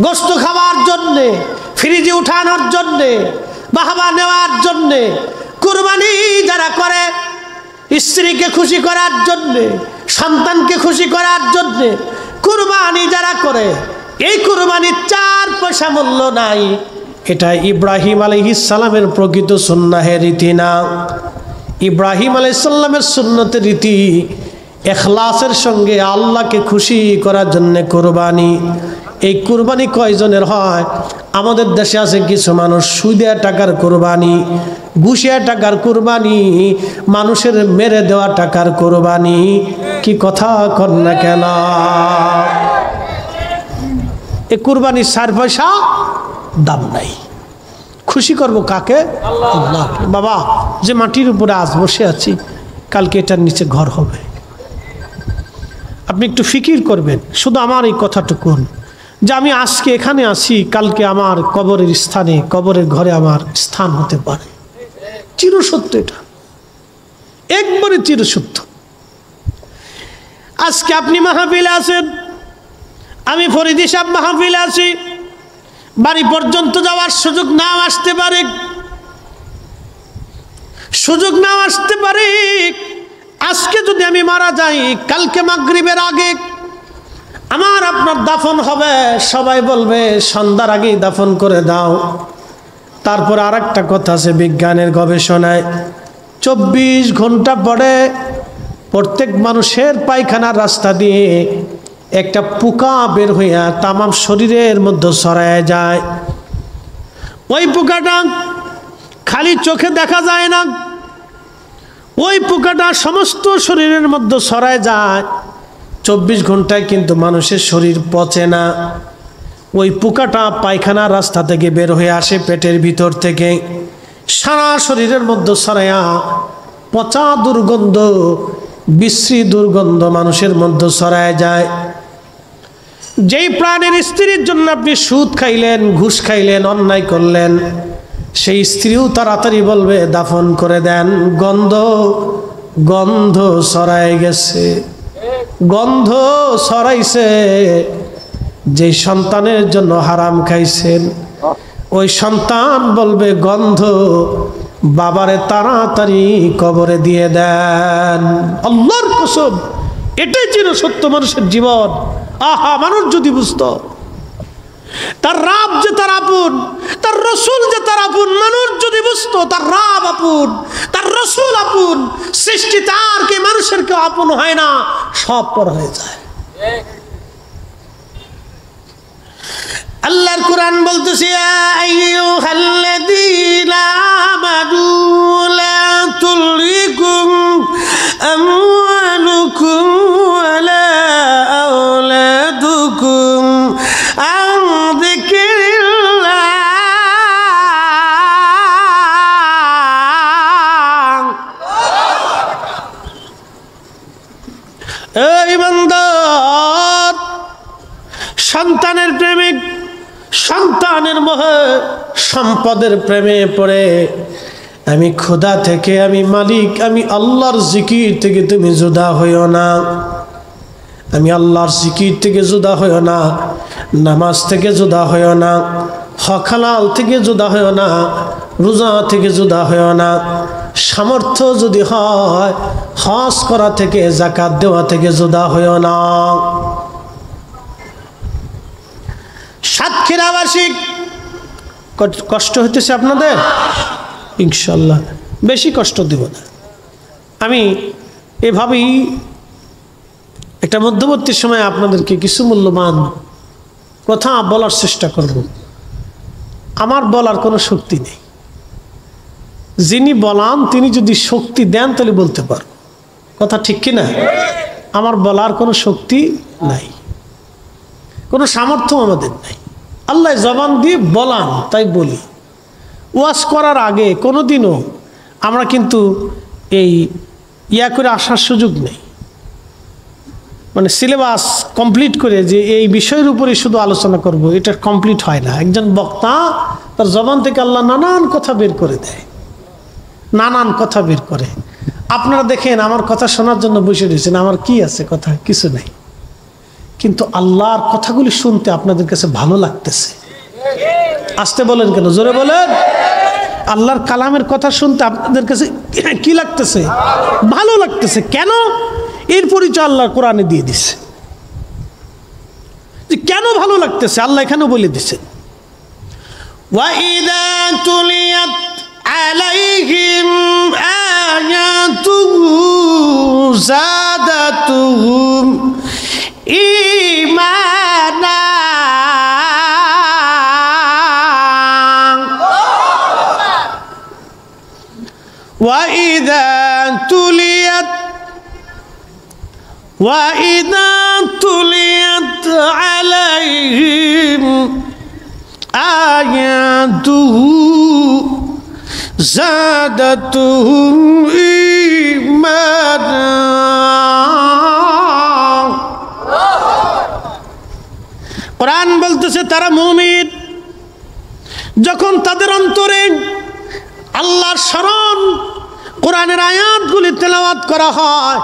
গোশত খাওয়ার জন্যে, ফ্রিজে উঠানোর জন্যে, বাহবা নেওয়ার জন্যে কুরবানি যারা করে, স্ত্রীকে খুশি করার জন্যে, সন্তানকে খুশি করার জন্যে কুরবানি যারা করে, এই কুরবানির 4 পয়সা মূল্য নাই। এটা ইব্রাহিম আলাইহিস সালামের প্রকৃত সুন্নাহের রীতি না। ইব্রাহিম আলাইহিস সালামের সুন্নতের রীতি ইখলাসের সঙ্গে আল্লাহকে খুশি করার জন্য কুরবানি। এই কুরবানি কয়জনের হয়? আমাদের দেশে আছে কিছু মানুষ সুদের টাকার কুরবানি, ঘুষিয়া টাকার কুরবানি, মানুষের মেরে দেওয়া টাকার কুরবানি। কি কথা কর না কেন? এই কুরবানির 4 পয়সা দাম নাই। খুশি করব কাকে? আল্লাহ। বাবা, যে মাটির উপরে আজ বসে আছি, কালকে এটার নিচে ঘর হবে। আপনি একটু ফিকির করবেন, শুধু আমার এই কথাটুকুন, যে আমি আজকে এখানে আছি, কালকে আমার কবরের স্থানে, কবরের ঘরে আমার স্থান হতে পারে। চিরসত্য, এটা একবারে চিরসত্য। আজকে আপনি মাহফিলে আছেন, আমি ফরিদি সাহেব মাহফিলে আছি, বাড়ি পর্যন্ত যাওয়ার সুযোগ নাও আসতে পারে, সুযোগ নাও আসতে পারে। আজকে যদি আমি মারা যাই, কালকে মাগরিবের আগে আমার আপনার দাফন হবে, সবাই বলবে সন্ধ্যার আগেই দাফন করে দাও। তারপর আর একটা কথা আছে, বিজ্ঞানের গবেষণায় 24 ঘন্টা পরে প্রত্যেক মানুষের পায়খানার রাস্তা দিয়ে একটা পোকা বের হইয়া তামাম শরীরের মধ্যে ছড়ায় যায়। ওই পোকাটা খালি চোখে দেখা যায় না, ওই পোকাটা সমস্ত শরীরের মধ্যে ছড়ায় যায়। 24 ঘন্টায় কিন্তু মানুষের শরীর পচে না। ওই পোকাটা পায়খানার রাস্তা থেকে বের হয়ে আসে, পেটের ভিতর থেকে সারা শরীরের মধ্যে ছড়ায়া পচা দুর্গন্ধ, বিশ্রী দুর্গন্ধ মানুষের মধ্যে ছড়ায় যায়। যেই প্রাণের স্ত্রীর জন্য আপনি সুদ খাইলেন, ঘুষ খাইলেন, অন্যায় করলেন, সেই স্ত্রীও তাড়াতাড়ি বলবে দাফন করে দেন, গন্ধ গন্ধ ছড়ায় গেছে, গন্ধ ছড়াইছে। যে সন্তানের জন্য হারাম খাইছেন, ওই সন্তান বলবে গন্ধ, বাবারে তাড়াতাড়ি কবরে দিয়ে দেন। আল্লাহর কসম, এটাই ছিল সত্য মানুষের জীবন। আহা, মানুষ যদি বুঝতো তার রাব যে তার আপন, তার রসুল যে তার আপন, মানুষ যদি বুঝতো তার রাব আপন, তার রসুল আপন, সৃষ্টি তার কে মানুষের কেউ আপন হয় না, সব পর হয়ে যায়। আল্লাহর কোরআন বলতেছে, ইয়া আইয়ুহাল্লাযীনা আমানু লা তুলহিকুম আমওয়ালুকুম ওয়ালা আওলাদুকুম আন যিকরিল্লাহ। এই বান্দার সন্তানের প্রেমিক, সন্তানের মোহে, সম্পদের প্রেমে পড়ে আমি খোদা থেকে, আমি মালিক, আমি আল্লাহর জিকির থেকে তুমি জুদা হইও না। আমি আল্লাহর জিকির থেকে জুদা হইও না, নামাজ থেকে জুদা হইও না, হক হালাল থেকে জুদা হইও না, রোজা থেকে জুদা হইও না, সামর্থ্য যদি হয় হজ করা থেকে, যাকাত দেওয়া থেকে জুদা হইও না। সাতক্ষীরাবাসী কষ্ট হইতেছে আপনাদের? ইনশাল্লাহ বেশি কষ্ট দেব না। আমি এভাবেই একটা মধ্যবর্তী সময়ে আপনাদেরকে কিছু মূল্যবান কথা বলার চেষ্টা করব। আমার বলার কোনো শক্তি নেই, যিনি বলান তিনি যদি শক্তি দেন তাহলে বলতে পারব, কথা ঠিক কিনা? আমার বলার কোনো শক্তি নাই, কোনো সামর্থ্য আমাদের নাই। আল্লাহ জবান দিয়ে বলান তাই বলি। ওয়াজ করার আগে কোনোদিনও আমরা কিন্তু এই করে আসার সুযোগ নেই, মানে সিলেবাস কমপ্লিট করে যে এই বিষয়ের উপরে শুধু আলোচনা করব, এটা কমপ্লিট হয় না। একজন বক্তা তার জবান থেকে আল্লাহ নানান কথা বের করে দেয়, নানান কথা বের করে। আপনারা দেখেন আমার কথা শোনার জন্য বসে রয়েছেন, আমার কি আছে কথা? কিছু নেই, কিন্তু আল্লাহর কথাগুলি শুনতে আপনাদের কাছে ভালো লাগতেছে। আসতে বলেন কেন? জোরে বলেন। আল্লাহর কালামের কথা শুনতে আপনাদের কাছে কি লাগতেছে? ভালো লাগতেছে। কেন? এর পরিচয় আল্লাহর কোরআনে দিয়ে দিছে। কেন ভালো লাগতেছে আল্লাহ এখানে বলে দিছে, ওয়াইদা তুলিয়াত আলাইহিম আয়াতুহু যাদাতুহুম ঈমানা। وإذا تليت عليهم آياته زادتهم إيمانا। কোরআন বলতেছে তারা মুমিন যখন তাদের অন্তরে আল্লাহর স্মরণ, কোরআনের আয়াতগুলি তেলাওয়াত করা হয়,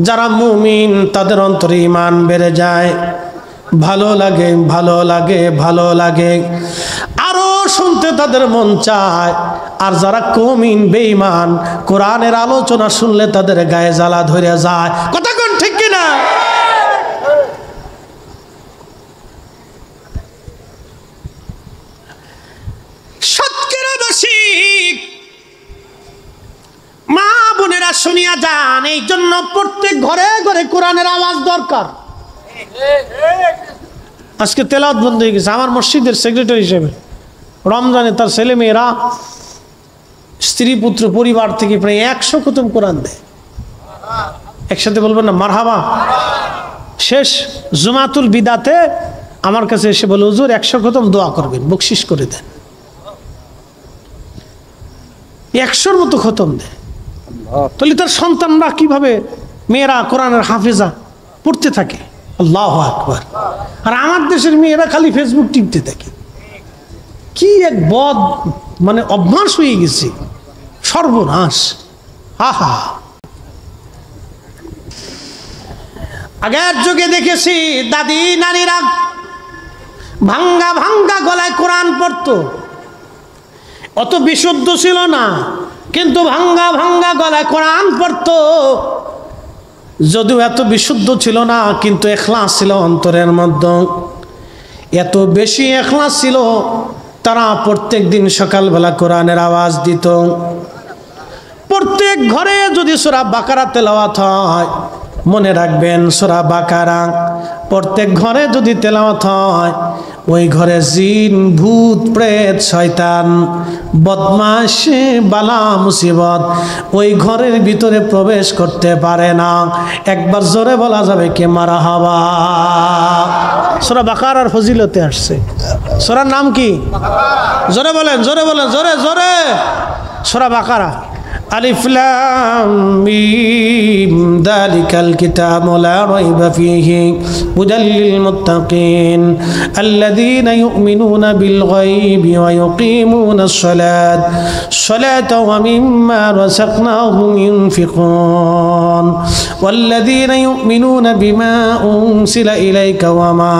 যারা মুমিন তাদের অন্তরে ঈমান বেড়ে যায়, ভালো লাগে, ভালো লাগে, ভালো লাগে, আরো শুনতে তাদের মন চায়। আর যারা কমিন বেঈমান, কোরআনের আলোচনা শুনলে তাদের গায়ে জ্বালা ধরে যায়। কথা কোন ঠিক কিনা? সৎকেরাবাসী মা বোনেরা শুনিয়া যান, এই জন্য প্রত্যেক ঘরে ঘরে কোরআনের আওয়াজ দরকার। আজকে তেলাওয়াত বন্ধ হয়ে গেছে। আমার মসজিদের সেক্রেটারি হিসেবে রমজানে তার ছেলে মেয়েরা, স্ত্রী পুত্র পরিবার থেকে প্রায় 100 খতম কোরআন দেয়। একসাথে বলবেন না মারহাবা? শেষ জুমাতুল বিদাতে আমার কাছে এসে বলে, হুজুর 100 খতম দোয়া করবেন, বকশিস করে দেন। 100-র মতো খতম দেয়। তাহলে তার সন্তানরা কিভাবে, মেয়েরা কোরআনের হাফেজা পড়তে থাকে। আল্লাহু আকবার। আর আমার দেশের মেয়েরা খালি ফেসবুক টিপতে থাকে। কি এক বদ মানে অভ্যাস হয়ে গেছে, সর্বনাশ। আহা, আগের যুগে দেখেছি দাদি নানিরা ভাঙ্গা ভাঙ্গা গলায় কোরআন পড়তো। অত বিশুদ্ধ ছিল না, কিন্তু ভাঙ্গা ভাঙ্গা গলায় কোরআন পড়তো। যদিও এত বিশুদ্ধ ছিল না, কিন্তু ইখলাস ছিল অন্তরের মধ্যে। এত বেশি ইখলাস ছিল, তারা প্রত্যেক দিন সকালবেলা কোরআনের আওয়াজ দিত। প্রত্যেক ঘরে যদি সূরা বাকারা তেলাওয়াত হয়, মনে রাখবেন সূরা বাকারা প্রত্যেক ঘরে যদি তেলাওয়াত হয়, ওই ঘরে জিন ভূত প্রেত শয়তান বদমাশ বালা মুসিবত ওই ঘরের ভিতরে প্রবেশ করতে পারে না। একবার জোরে বলা যাবে কি মারহাবা? সূরা বাকারার ফজিলতে আসছে। সূরার নাম কি? জোরে বলেন, জোরে বলেন, জোরে জোরে। সূরা বাকারা। আলিফ লাম মিম যালিকাল কিতাবু লা রাইবা ফীহি হুদাল লিল মুত্তাকিন আল্লাযীনা ইউমিনুনা বিল গায়বি ওয়া ইউকিমুনাস সালাতা ওয়া মিম্মা রাযাকনাহুম ইউনফিকুন ওয়াল্লাযীনা ইউমিনুনা বিমা উনসিলা ইলাইকা ওয়া মা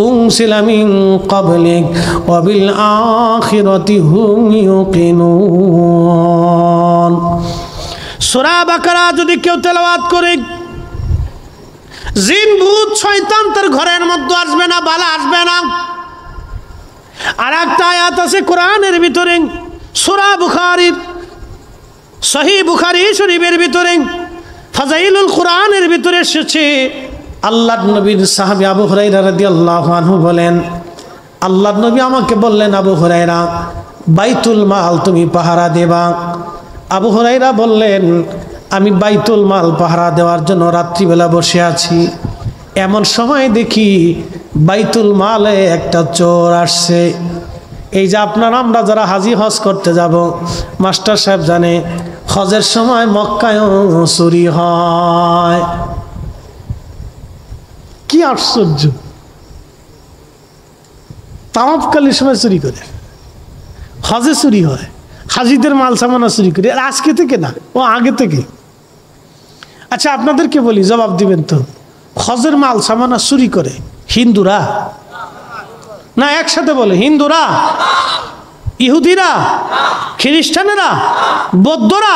উনসিলা মিন ক্বাবলিক ওয়া বিল আখিরাতি হুম ইউকিনুন। সূরা বাকারা যদি কেউ তেলাওয়াত করে, জিন ভূত শয়তান তার ঘরের মধ্যে আসবে না, বালা আসবে না। আর একটা আয়াত আছে কোরআনের ভিতরে, সূরা বুখারীর সহিহ বুখারী শরীফের ভিতরে ফাজাইলুল কোরআনের ভিতরে এসেছে। আল্লাহর নবীর সাহাবী আবু হুরায়রা রাদিয়াল্লাহু আনহু বলেন, আল্লাহর নবী আমাকে বললেন, আবু হুরায়রা বাইতুল মাল তুমি পাহারা দেবা। আবু হুরায়রা বললেন, আমি বাইতুল মাল পাহারা দেওয়ার জন্য রাত্রিবেলা বসে আছি। এমন সময় দেখি বাইতুল মালে একটা চোর আসছে। এই যে আমরা যারা হাজি হজ করতে যাব, মাস্টার সাহেব জানে হজের সময় মক্কায়ও চুরি হয়। কি আশ্চর্য! তাওয়াফকালীর সময় চুরি করে, হজে চুরি হয়, হাজিদের মাল সামানা চুরি করে। আর আজকে থেকে না, ও আগে থেকে। আচ্ছা আপনাদেরকে বলি, জবাব দিবেন তো, হজের মাল সামানা চুরি করে হিন্দুরা না? একসাথে বলে, হিন্দুরা, ইহুদিরা, খ্রিস্টানেরা, বৌদ্ধরা?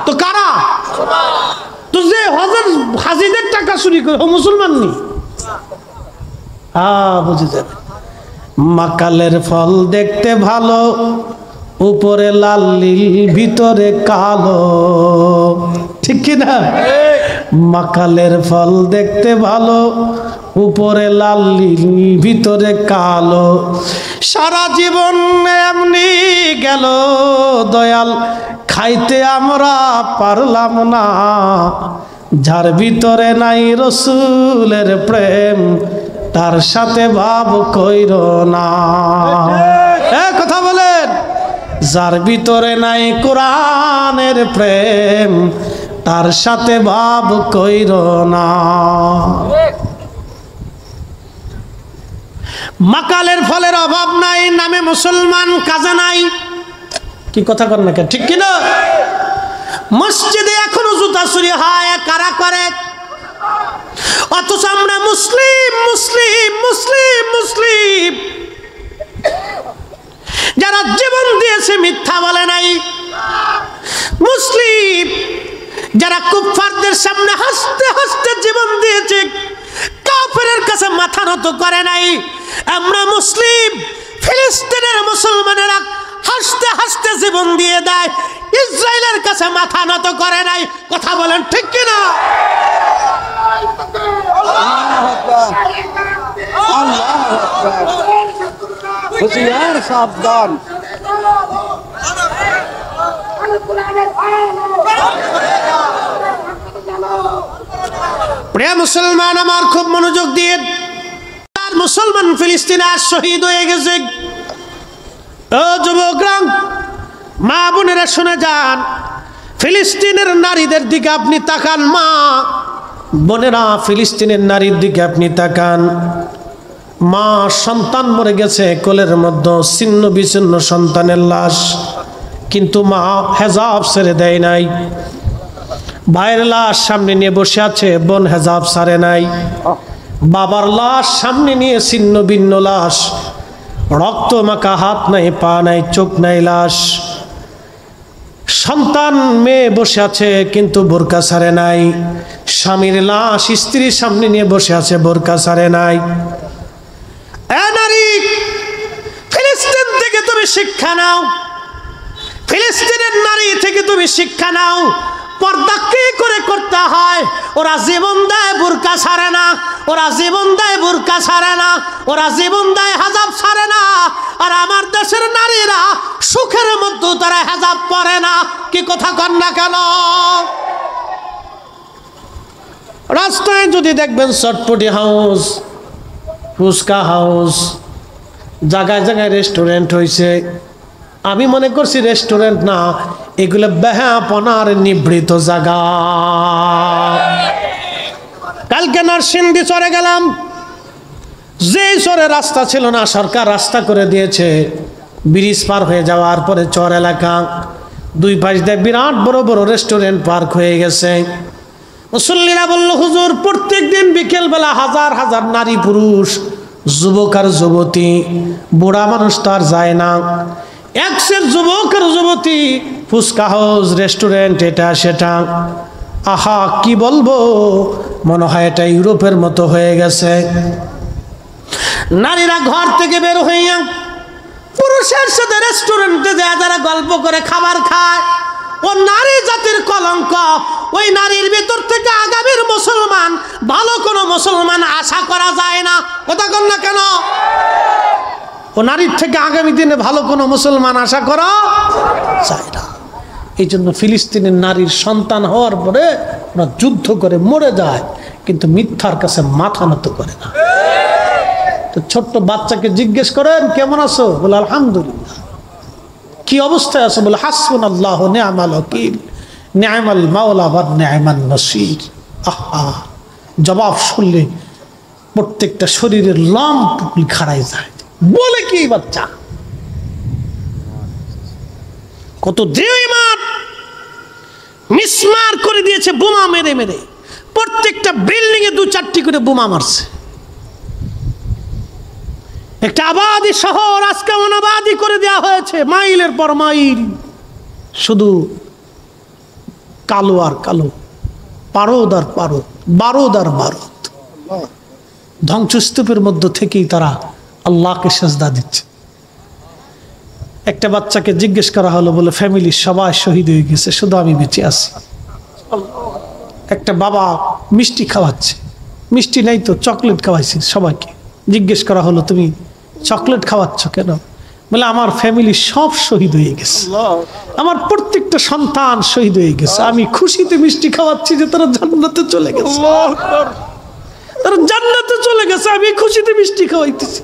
তো কারা? তো যে হজের হাজিদের টাকা চুরি করে ও মুসলমান নি? বুঝে যাবে। মাকালের ফল দেখতে ভালো, উপরে লাল নীল ভিতরে কালো, ঠিক কিনা? মাকালের ফল দেখতে ভালো, উপরে লাল নীল ভিতরে কালো। সারা জীবন এমনি গেল দয়াল, খাইতে আমরা পারলাম না। যার ভিতরে নাই রসুলের প্রেম, তার সাথে ভাব কইর না। কথা বলেন। যার ভিতরে নাই কোরআনের প্রেম, তার সাথে ভাব কইর না। মাকালের ফলের অভাব নাই, নামে মুসলমান, কাজে নাই। কি কথা কর না, ঠিক কিনা? মসজিদে এখনো জুতা চুরি হয়, কারা করে? অথচ আমরা মুসলিম মুসলিম মুসলিম মুসলিম যারা জীবন দিয়েছে মিথ্যা বলে নাই, মুসলিম যারা কুফফারদের সামনে হাসতে হাসতে জীবন দিয়েছে, কাফেরের কাছে মাথা নত করে নাই। আমরা মুসলিম, ফিলিস্তিনের মুসলমানেরা হাসতে হাসতে জীবন দিয়ে দেয়, ইসরায়েলের কাছে মাথা নত করে নাই। কথা বলেন ঠিক কিনা? হুশিয়ার সাবধান। প্রিয় মুসলমান আমার, খুব মনোযোগ দিয়ে, মুসলমান ফিলিস্তিনে আজ শহীদ হয়ে গেছে। ও যুবকরা, মা বোনেরা শুনে যান, ফিলিস্তিনের নারীদের দিকে আপনি তাকান। মা বোনেরা, ফিলিস্তিনের নারীর দিকে আপনি তাকান। মা সন্তান মরে গেছে কোলের মধ্যে, ছিন্ন বিচ্ছিন্ন সন্তানের লাশ, কিন্তু মা হেজাব ছেড়ে দেয় নাই। ভাইয়ের লাশ সামনে নিয়ে বসে আছে, বোন হেজাব ছাড়ে নাই। বাবার লাশ সামনে নিয়ে ছিন্ন ভিন্ন লাশ, রক্ত মাখা, হাত নাই, পা নাই, চোখ নাই, লাশ। সন্তান মেয়ে বসে আছে কিন্তু বোরকা ছাড়ে নাই। স্বামীর লাশ স্ত্রীর সামনে নিয়ে বসে আছে, বোরকা ছাড়ে নাই। এ নারী, ফিলিস্তিন থেকে তুমি শিক্ষা নাও, ফিলিস্তিনের নারী থেকে তুমি শিক্ষা নাও। পর্দা কি করে করতে হয়? ওরা জীবন দেয় বোরকা ছাড়ে না, ওরা জীবন দেয় বোরকা ছাড়ে না, ওরা জীবন দেয় হিজাব ছাড়ে না। আর আমার দেশের নারীরা সুখের মধ্যে তারা হিজাব পরে না। কি কথা কন না কেন? রাস্তায় যদি দেখবেন চটপটি হাউস, ফুচকা হাউস, জায়গায় জায়গায় রেস্টুরেন্ট হয়েছে। আমি মনে করছি রেস্টুরেন্ট না, এগুলো বেহাপনার নিভৃত জায়গা। কালকে নরসিংদী চরে গেলাম, যে চরে রাস্তা ছিল না, সরকার রাস্তা করে দিয়েছে। ব্রিজ পার হয়ে যাওয়ার পরে চর এলাকা, দুই পাশ দিয়ে বিরাট বড় বড় রেস্টুরেন্ট পার্ক হয়ে গেছে। মুসল্লিরা বলল, হুজুর প্রত্যেক দিন বিকেলবেলা হাজার হাজার নারী পুরুষ, যুবক আর যুবতী, বুড়া মানুষ তো আর যায় না, একশের যুবক আর যুবতী, ফুচকা হাউস, রেস্টুরেন্ট, এটা সেটা। আহা, কি বলবো, মনে হয় এটা ইউরোপের মতো হয়ে গেছে। নারীরা ঘর থেকে বের হইয়া পুরুষের সাথে রেস্টুরেন্টে যায়, যারা গল্প করে খাবার খায়, ও নারী জাতির কলঙ্ক। ওই নারীর ভিতর থেকে আগামীর মুসলমান, ভালো কোনো মুসলমান আশা করা যায় না। কথা কন না কেন? ও নারীর থেকে আগামী দিনে ভালো কোনো মুসলমান আশা করা যায় না। এই জন্য ফিলিস্তিনের নারীর সন্তান হওয়ার পরে ওরা যুদ্ধ করে মরে যায়, কিন্তু মিথ্যার কাছে মাথা নত করে না। তো ছোট্ট বাচ্চাকে জিজ্ঞেস করেন, কেমন আছো? বলে আলহামদুলিল্লাহ। কি অবস্থায় আছো? বলে হাসবুনাল্লাহু নি'মাল ওয়াকিল, নি'মাল মাওলা ওয়া নি'মান নাসির। আহা, জবাব শুনলে প্রত্যেকটা শরীরের লম্ব খাড়াই যায়। বলে কি বাচ্চা, কত ইমান মিসমার করে দিয়েছে, বোমা মেরে মেরে। প্রত্যেকটা বিল্ডিং এ 2-4টি করে বোমা মারছে। একটা আবাদি শহর আজকে অনাবাদি করে দেওয়া হয়েছে, মাইলের পর মাইল শুধু কালো আর কালো, পারদ আর পারদ, বারদ আর বারদ। ধ্বংসস্তূপের মধ্য থেকেই তারা আল্লাহকে সেজদা দিচ্ছে। একটা বাচ্চাকে জিজ্ঞেস করা হলো, বলে ফ্যামিলির সবাই শহীদ হয়ে গেছে, শুধু আমি বেঁচে আছি। একটা বাবা মিষ্টি খাওয়াচ্ছে, মিষ্টি নাই তো চকলেট খাওয়াইছে সবাইকে। জিজ্ঞেস করা হলো, তুমি চকলেট খাওয়াচ্ছ কেন? বলে আমার ফ্যামিলি সব শহীদ হয়ে গেছে, আমার প্রত্যেকটা সন্তান শহীদ হয়ে গেছে, আমি খুশিতে মিষ্টি খাওয়াচ্ছি যে তারা জান্নাতে চলে গেছে, তারা জান্নাতে চলে গেছে, আমি খুশিতে মিষ্টি খাওয়াইতেছি।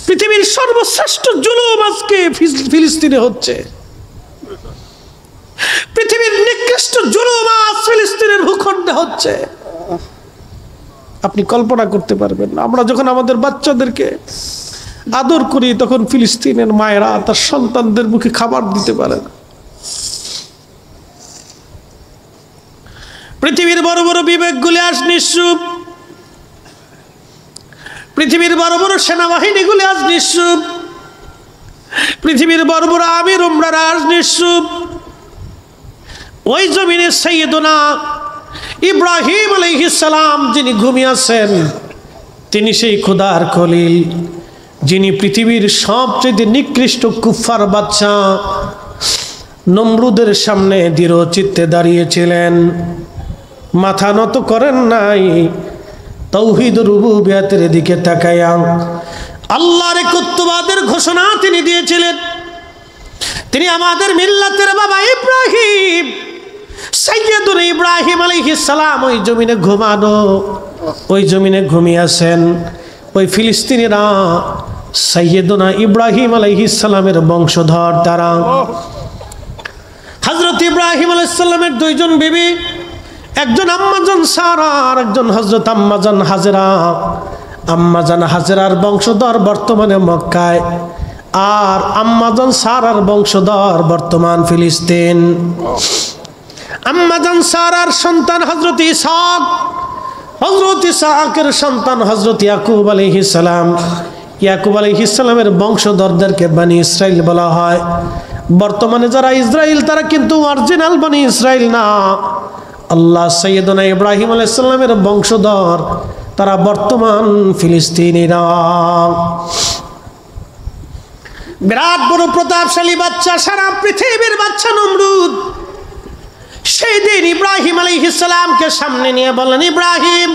পৃথিবীর সর্বশ্রেষ্ঠ জুলুম আজকে ফিলিস্তিনে হচ্ছে। পৃথিবীর নিকৃষ্ট জুলুম আজ ফিলিস্তিনের ভূখণ্ডে হচ্ছে। আপনি কল্পনা করতে পারবেন না। আমরা যখন আমাদের বাচ্চাদেরকে আদর করি, তখন ফিলিস্তিনের মায়েরা তার সন্তানদের মুখে খাবার দিতে পারে না। পৃথিবীর বড় বড় বিবেকগুলি আজ নিঃসুপ, পৃথিবীর বড় বড় সেনাবাহিনীগুলি আজ নিঃসুপ, পৃথিবীর বড় বড় আমির উমরারা আজ নিঃসুপ। ওই জমিনে সাইয়েদনা ইব্রাহিম আলাইহিস সালাম যিনি ঘুমিয়েছেন, তিনি সেই খোদার খলিল, যিনি পৃথিবীর সবচেয়ে নিকৃষ্ট কুফার বাচ্চা নমরুদের সামনে দৃঢ় চিত্তে দাঁড়িয়েছিলেন, মাথা নত করেন নাই, তাওহীদ রুবুবিয়তের দিকে তাকায়া আল্লাহর একাত্মবাদের ঘোষণা তিনি দিয়েছিলেন। তিনি আমাদের মিল্লাতের বাবা ইব্রাহিম, সাইয়েদুনা ইব্রাহিম আলাইহিস সালাম ওই জমিনে ঘুমানো, ওই জমিনে ঘুমিয়েছেন। ওই ফিলিস্তিনিরা সাইয়েদুনা ইব্রাহিম আলাইহিস সালামের বংশধর তারা। হযরত ইব্রাহিম আলাইহিস সালামের দুইজন বিবি, একজন আম্মাজান সারা আর একজন হযরত আম্মাজান হাজেরা। আম্মাজান হাজেরার বংশধর বর্তমানে মক্কায়, আর আম্মাজান সারার বংশধর বর্তমান ফিলিস্তিন। আম্মাজান সারার সন্তান হযরত ইসহাক, হযরত ইসহাকের সন্তান হযরত ইয়াকুব আলাইহিস সালাম। ইয়াকুব আলাইহিস সালামের বংশধরদেরকে বনি ইসরাইল বলা হয়। বর্তমানে যারা ইসরাইল, তারা কিন্তু অরিজিনাল বনি ইসরাইল না। আল্লাহ সাইয়েদনা ইব্রাহিম আলাইহিস সালামের বংশধর, তারা বর্তমান ফিলিস্তিনিরা। বিরাট বড় প্রতাপশালী বাচ্চা, সারা পৃথিবীর বাচ্চা নমরুদ। সেই দিন ইব্রাহিম আলাইহিস সালামকে সামনে নিয়ে বললেন, ইব্রাহিম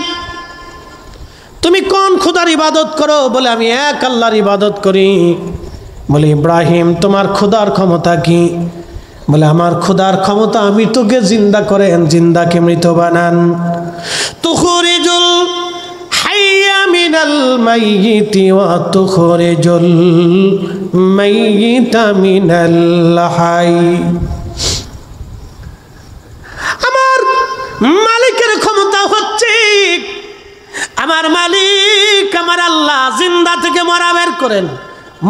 তুমি কোন খোদার ইবাদত করো? বলে আমি এক আল্লাহর ইবাদত করি। বলে ইব্রাহিম তোমার খোদার ক্ষমতা কি? বলে আমার খোদার ক্ষমতা মৃতকে জিন্দা করেন, জিন্দাকে মৃত বানান। তুখরিজুল হাইয়া মিনাল মাইয়িতি ওয়া তুখরিজুল মাইয়িতা মিনাল হাই। আমার মালিকের ক্ষমতা হচ্ছে, আমার মালিক আমার আল্লাহ জিন্দা থেকে মরা বের করেন,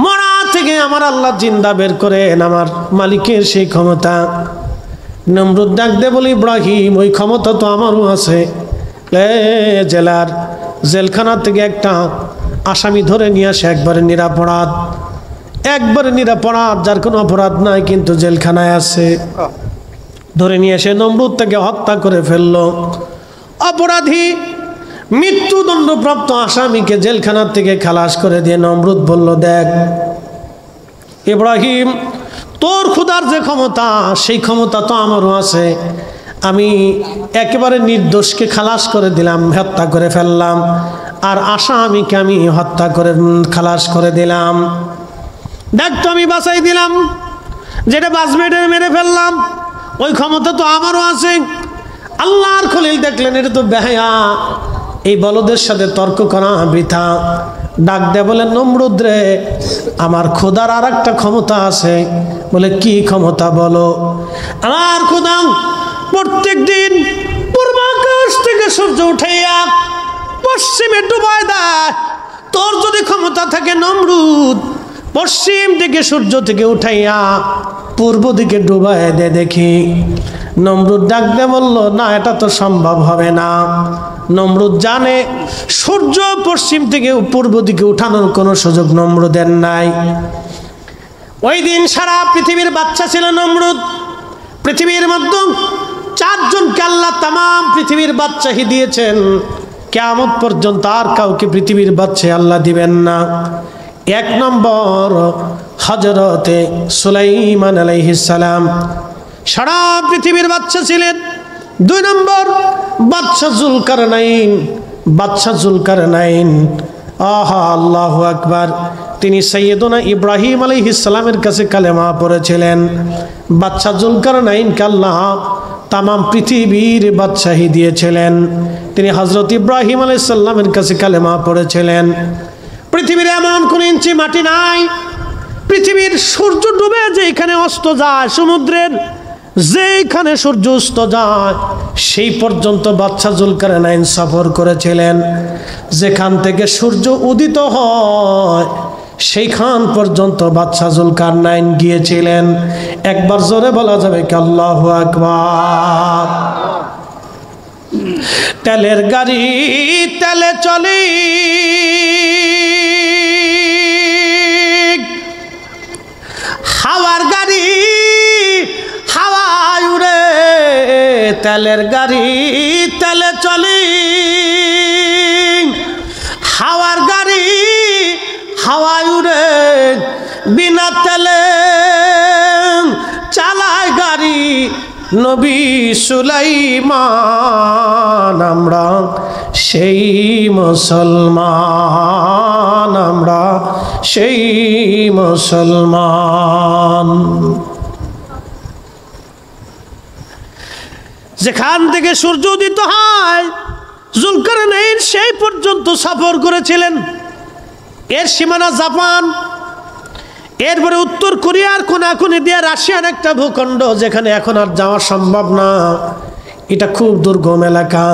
মরা থেকে আমার আল্লাহ জিন্দা বের করেন, আমার মালিকের সেই ক্ষমতা। নমরুদ ডাক দে বলে, ইব্রাহিম ওই ক্ষমতা তো আমারও আছে। জেলার জেলখানা থেকে একটা আসামি ধরে নিয়ে আসে, একবারে নিরাপরাধ, একবারে নিরাপরাধ, যার কোনো অপরাধ নাই কিন্তু জেলখানায় আছে। ধরে নিয়ে এসে নমরুদ তাকে হত্যা করে ফেললো। অপরাধী মৃত্যুদণ্ডপ্রাপ্ত আসামিকে জেলখানার থেকে খালাস করে দিয়ে নমরুদ বলল, দেখ ইব্রাহিম তোর খোদার যে ক্ষমতা, সেই ক্ষমতা তো আমারও আছে। আমি একেবারে নির্দোষকে খালাস করে দিলাম, হত্যা করে ফেললাম, আর আসামিকে আমি হত্যা করে খালাস করে দিলাম। দেখ তো আমি বাঁচাই দিলাম, যেটা বাঁচবে মেরে ফেললাম, ওই ক্ষমতা তো আমারও আছে। আল্লাহর খলিল দেখলেন এটা তো বেহায়া, এই বলদের সাথে তর্ক করা বৃথা। ডাক দেয় বলে, নমরুদ রে আমার খোদার আর একটা ক্ষমতা আছে। বলে কি ক্ষমতা বলো? আমার খোদা প্রত্যেক দিন পূর্বাকাশ থেকে সূর্য উঠাইয়া পশ্চিমে ডুবায় দেয়। তোর যদি ক্ষমতা থাকে নমরুদ, পশ্চিম দিকে সূর্য থেকে উঠাইয়া পূর্ব দিকে ডুবায় দে দেখি। নমরুদ ডাক দিয়ে বলল, না এটা তো সম্ভব হবে না। নমরুদ জানে সূর্য পশ্চিম থেকে পূর্ব দিকে উঠানোর কোনো সুযোগ নমরুদের নাই। ওই দিন সারা পৃথিবীর বাচ্চা ছিল নমরুদ। পৃথিবীর মধ্যে 4 জনকে আল্লাহ তাম পৃথিবীর বাদশাহী দিয়েছেন। কিয়ামত পর্যন্ত আর কাউকে পৃথিবীর বাদশাহী আল্লাহ দিবেন না। 1 নম্বর হযরতে সুলাইমান আলাইহিস সালাম সারা পৃথিবীর বাদশা ছিলেন। 2 নম্বর বাদশা জুলকারনাইন, বাদশা জুলকারনাইন। আহা আল্লাহু আকবার, তিনি সাইয়েদনা ইব্রাহিম আলাইহিস সালামের কাছে কালেমা পড়েছিলেন। বাদশা জুলকারনাইনকে আল্লাহ তাম পৃথিবীর বাদশাহী দিয়েছিলেন। তিনি হযরত ইব্রাহিম আলাইহিস সালামের কাছে কালেমা পড়েছিলেন। পৃথিবীর এমন কোন ইঞ্চি মাটি নাই, পৃথিবীর সূর্য ডুবে যেখানে অস্ত যায়, সমুদ্রের যেখানে সূর্য অস্ত যায় সেই পর্যন্ত বাদশা জুলকারনাইন সফর করেছিলেন। যেখান থেকে সূর্য উদিত হয় সেইখান পর্যন্ত বাদশা জুলকারনাইন গিয়েছিলেন। একবার জোরে বলা যাবে কি আল্লাহু আকবার। তেলের গাড়ি তেলে চলে, হাওয়ার গাড়ি হাওয়ায় উড়ে, তেলের গাড়ি তেলে চলে, হাওয়ার গাড়ি হাওয়ায় উড়ে, বিনা তেলে চালায় গাড়ি নবী সুলাইমান। আমরা সেই মুসলমান, আমরা সেই মুসলমান। যেখান থেকে সূর্য উদিত হয় জুলকারনাইন সেই পর্যন্ত সফর করেছিলেন। এর সীমানা জাপান, এরপরে উত্তর কোরিয়ার কোনাকুনি দিয়ে রাশিয়ার একটা ভূখণ্ড, যেখানে এখন আর যাওয়া সম্ভব না। এটা খুব দুর্গম এলাকা।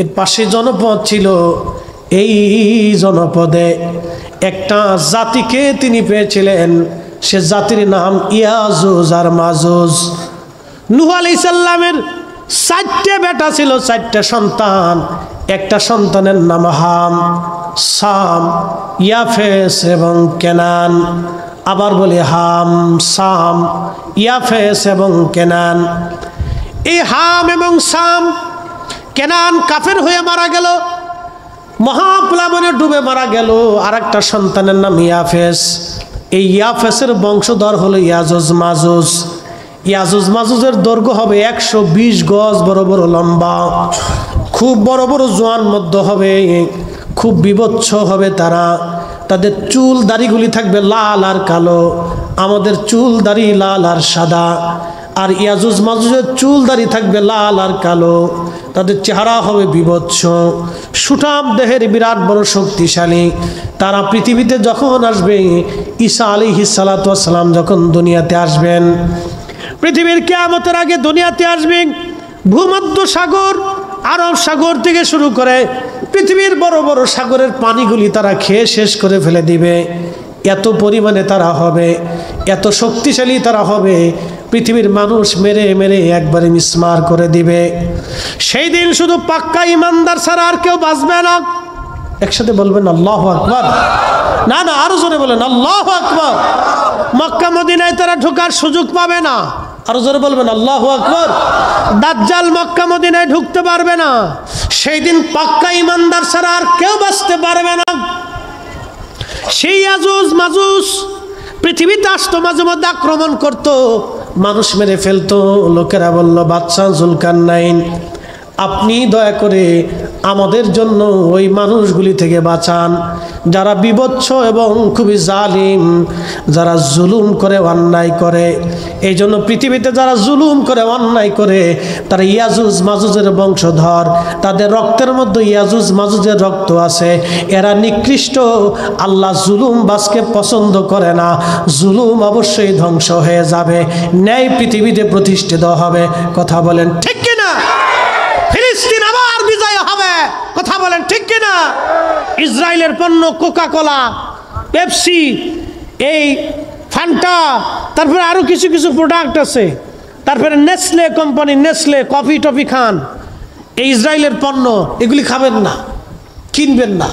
এর পাশে জনপদ ছিল। এই জনপদে একটা জাতিকে তিনি পেয়েছিলেন, সে জাতির নাম ইয়াজুজ আর মাজুজ। নূহ আলাইহিস সালামের 4টে বেটা ছিল, 4টে সন্তান। একটা সন্তানের নাম হাম, সাম, ইয়াফেস এবং কেনান। আবার বলি হাম, সাম, ইয়াফেস এবং কেনান। এই হাম এবং সাম, কেনান কাফের হয়ে মারা গেল, মহাপ্লাবনে ডুবে মারা গেল। আর একটা সন্তানের নাম ইয়াফেস। এই ইয়াফেসের বংশধর হলো ইয়াজুজ মাজুজ। ইয়াজুজ মাজুজের দৈর্ঘ্য হবে 120 গজ, বড় বড় লম্বা, খুব বড় বড় জোয়ান মধ্য হবে, খুব বিভৎস হবে তারা। তাদের চুল দাড়িগুলি থাকবে লাল আর কালো, আমাদের চুল দাড়ি লাল আর সাদা। আর ইয়াজুজ মাজুজের চুল দাড়ি থাকবে লাল আর কালো, তাদের চেহারা হবে বিভৎস, সুঠাম দেহের, বিরাট বড় শক্তিশালী। তারা পৃথিবীতে যখন আসবে, ঈসা আলাইহিস সালাতু ওয়াস সালাম যখন দুনিয়াতে আসবেন, পৃথিবীর কিয়ামতের আগে দুনিয়াতে আসবেন, ভূমধ্য সাগর, আরব সাগর থেকে শুরু করে পৃথিবীর বড় বড় সাগরের পানিগুলি তারা খেয়ে শেষ করে ফেলে দিবে। এত পরিমাণে তারা হবে, এত শক্তিশালী তারা হবে, পৃথিবীর মানুষ মেরে মেরে একবারে মিসমার করে দিবে। সেই দিন শুধু পাক্কা ইমানদার ছাড়া আর কেউ বাঁচবে না। একসাথে বলবেন আল্লাহু আকবার। না না, আরো জোরে বলেন আল্লাহু আকবার। মক্কা মদিনায় তারা ঢোকার সুযোগ পাবে না। আরো জোরে বলবেন আল্লাহু আকবার। দাজ্জাল মক্কা মদিনায় ঢুকতে পারবে না। সেই দিন পাক্কা ইমানদার ছাড়া আর কেউ বাঁচতে পারবে না। সেই ইয়াজুজ মাজুজ পৃথিবীতে আসতো, মাঝে মধ্যে আক্রমণ করতো, মানুষ মেরে ফেলতো। লোকেরা বলল, বাদশা জুলকারনাইন, আপনি দয়া করে আমাদের জন্য ওই মানুষগুলি থেকে বাঁচান যারা বিভৎস এবং খুবই জালিম, যারা জুলুম করে অন্যায় করে। এই জন্য পৃথিবীতে যারা জুলুম করে অন্যায় করে তারা ইয়াজুজ মাজুজের বংশধর, তাদের রক্তের মধ্যে ইয়াজুজ মাজুজের রক্ত আছে। এরা নিকৃষ্ট, আল্লাহ জুলুম বাসকে পছন্দ করে না। জুলুম অবশ্যই ধ্বংস হয়ে যাবে, ন্যায় পৃথিবীতে প্রতিষ্ঠিত হবে। কথা বলেন ঠিক কিনা? ফিলিস্তিন আবার বিজয় হবে। কথা বলেন ঠিক কিনা? ইসরায়েলের পণ্য কোকা কোলা, পেপসি, এই ফান্টা, তারপরে আরো কিছু কিছু প্রোডাক্ট আছে, তারপরে Nestle company, Nestle coffee toffee খান, এই ইসরায়েলের পণ্য, এগুলি খাবেন না, কিনবেন না,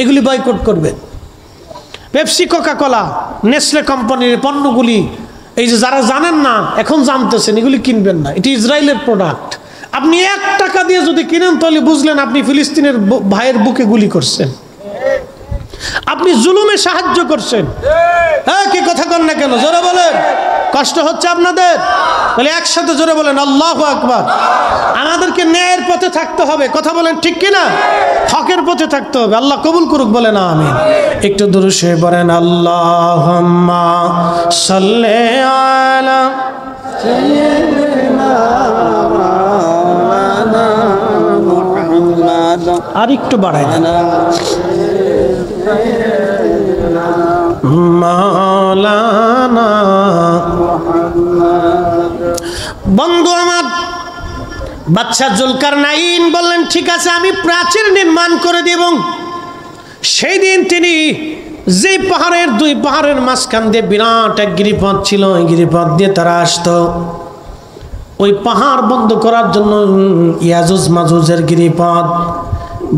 এগুলি বয়কট করবেন। পেপসি, কোকা কোলা, নেসলে কোম্পানির পণ্যগুলি, এই যে যারা জানেন না এখন জানতেছেন, এগুলি কিনবেন না, এটি ইসরায়েলের প্রোডাক্ট। আপনি 1 টাকা দিয়ে যদি কিনেন তাহলে বুঝলেন আপনি ফিলিস্তিনের ভাইয়ের বুকে গুলি করছেন, আপনি জুলুমে সাহায্য করছেন। হ্যাঁ, কি কথা কন না কেন? জোরে বলেন। কষ্ট হচ্ছে আপনাদের? বলে একসাথে জোরে বলেন আল্লাহু আকবার। আমাদেরকে ন্যায়ের পথে থাকতে হবে। কথা বলেন ঠিক কিনা? হকের পথে থাকতে হবে। আল্লাহ কবুল করুক, বলেন আমিন। একটু দুরূদ শরীফ পড়েন। আল্লাহুম্মা সাল্লি আলা সাইয়্যিদিনা মুহাম্মাদ। আর একটু বাড়াই দেন। মাওলানা বন্ধু আমার, বাদশা জুলকারনাইন বললেন, ঠিক আছে আমি প্রাচীর নির্মাণ করে দেব। সেই দিন তিনি যে পাহাড়ের দুই পাহাড়ের মাঝখান দিয়ে বিরাট এক গিরিপথ ছিল, ওই গিরিপথ দিয়ে তারা আসতো। ওই পাহাড় বন্ধ করার জন্য ইয়াজুজ মাজুজের গিরিপথ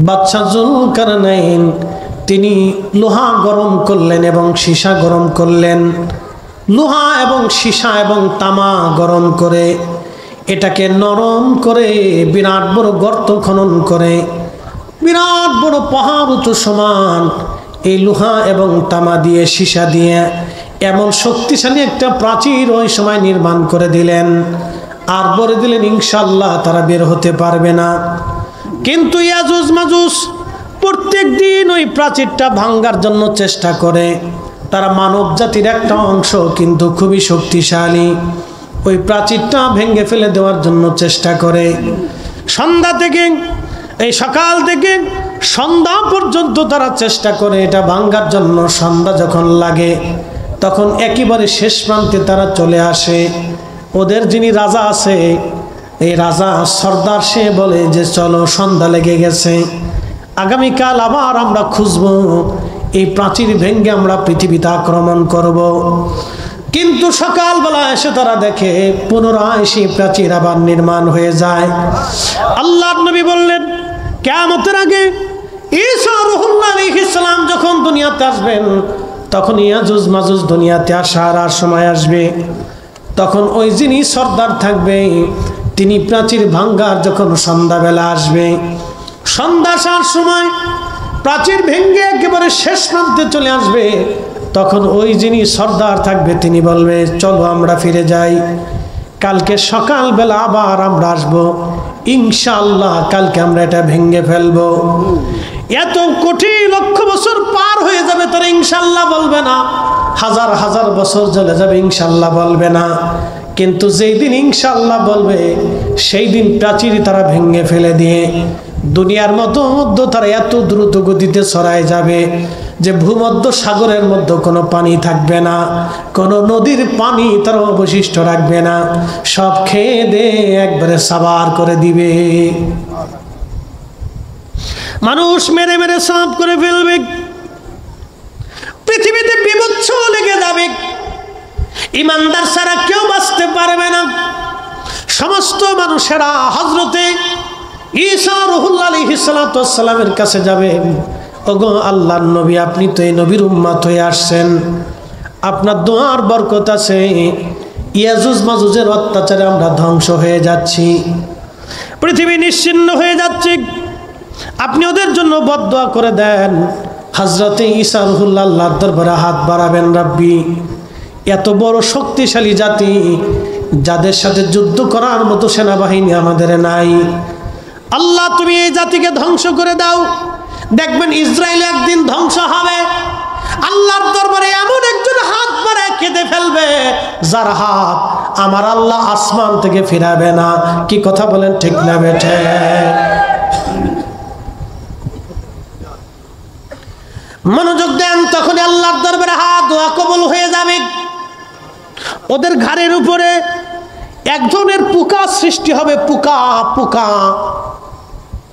বাদশা জুলকারনাইন তিনি লোহা গরম করলেন এবং সীসা গরম করলেন। লোহা এবং সীসা এবং তামা গরম করে এটাকে নরম করে বিরাট বড় গর্ত খনন করে বিরাট বড় পাহাড় উঁচু সমান এই লোহা এবং তামা দিয়ে সীসা দিয়ে এমন শক্তিশালী একটা প্রাচীর ওই সময় নির্মাণ করে দিলেন। আর বলে দিলেন ইনশাআল্লাহ তারা বের হতে পারবে না। কিন্তু ইয়াজুজ মাজুজ প্রত্যেক দিন ওই প্রাচীরটা ভাঙার জন্য চেষ্টা করে। তারা মানব জাতির একটা অংশ, কিন্তু খুবই শক্তিশালী। ওই প্রাচীরটা ভেঙে ফেলে দেওয়ার জন্য চেষ্টা করে। সন্ধ্যা থেকে এই সকাল থেকে সন্ধ্যা পর্যন্ত তারা চেষ্টা করে এটা ভাঙার জন্য। সন্ধ্যা যখন লাগে তখন একেবারে শেষ প্রান্তে তারা চলে আসে। ওদের যিনি রাজা আছে, এই রাজা সর্দার, সে বলে যে চলো সন্ধ্যা লেগে গেছে, আগামীকাল আবার আমরা খুঁজব, এই প্রাচীর ভেঙে আমরা পৃথিবীতে আক্রমণ করব। কিন্তু সকালবেলা এসে তারা দেখে পুনরায় সেই প্রাচীর আবার নির্মাণ হয়ে যায়। আল্লাহর নবী বললেন কিয়ামতের আগে ঈসা রূহুল্লাহ আলাইহিস সালাম যখন দুনিয়াতে আসবেন তখন ইয়াজুজ মাজুজ দুনিয়াতে আসার আর সময় আসবে। তখন ওই যিনি সর্দার থাকবে তিনি প্রাচীর ভাঙ্গার যখন সন্ধ্যাবেলা আসবে, সন্ধ্যা আসার সময় প্রাচীর ভেঙে একেবারে শেষ প্রান্তে চলে আসবে, তখন ওই যিনি সর্দার থাকবে তিনি বলবে চলো আমরা ফিরে যাই, কালকে সকালবেলা আবার আমরা আসবো, ইনশাআল্লাহ কালকে আমরা এটা ভেঙে ফেলবো। এত কোটি লক্ষ বছর পার হয়ে যাবে তারা ইনশাআল্লাহ বলবে না, হাজার হাজার বছর চলে যাবে ইনশাআল্লাহ বলবে না। কিন্তু যেই দিন ইনশাআল্লাহ বলবে সেই দিন প্রাচীর তারা ভেঙে ফেলে দিয়ে দুনিয়ার মধ্যে তারা এত দ্রুত গতিতে ছড়ায় যাবে যে ভূমধ্য সাগরের মধ্যে কোনো পানি থাকবে না, কোনো নদীর পানি তারা অবশিষ্ট রাখবে না, সব খেয়ে দে একবারে সাবার করে দিবে। মানুষ মেরে মেরে সাফ করে ফেলবে, পৃথিবীতে বিভৎস লেগে যাবে, ইমানদার ছাড়া কেউ বাঁচতে পারবে না। সমস্ত মানুষেরা হযরতে ঈসা রূহুল্লাহ আলাইহিস সালাতু ওয়াস সালামের কাছে যাবে, ওগো আল্লাহর নবী আপনি তো এই নবীর উম্মত হয়ে আসছেন, আপনার দোয়ার বরকত আছে, ইয়াজুজ মাজুজের অত্যাচারে আমরা ধ্বংস হয়ে যাচ্ছি, পৃথিবী নিশ্চিহ্ন হয়ে যাচ্ছে, আপনি ওদের জন্য বদদোয়া করে দেন। হযরতে ঈসা রূহুল্লাহ আল্লাহর দরবারে হাত বাড়াবেন, রাব্বি এত বড় শক্তিশালী জাতি যাদের সাথে যুদ্ধ করার মতো সেনাবাহিনী আমাদের নাই, আল্লাহ তুমি এই জাতিকে ধ্বংস করে দাও। দেখবেন ইসরায়েল একদিন ধ্বংস হবে, আল্লাহর দরবারে এমন একজন হাত বাড়ায় কেঁদে ফেলবে যার হাত আমার আল্লাহ আসমান থেকে ফিরাবে না। কি কথা বলেন ঠিক না বেঠে? মনোযোগ দেন, তখন আল্লাহর দরবারে হাত দোয়া কবুল হয়ে যাবে। ওদের ঘাড়ের উপরে এক ধরনের পোকা সৃষ্টি হবে, পোকা পোকা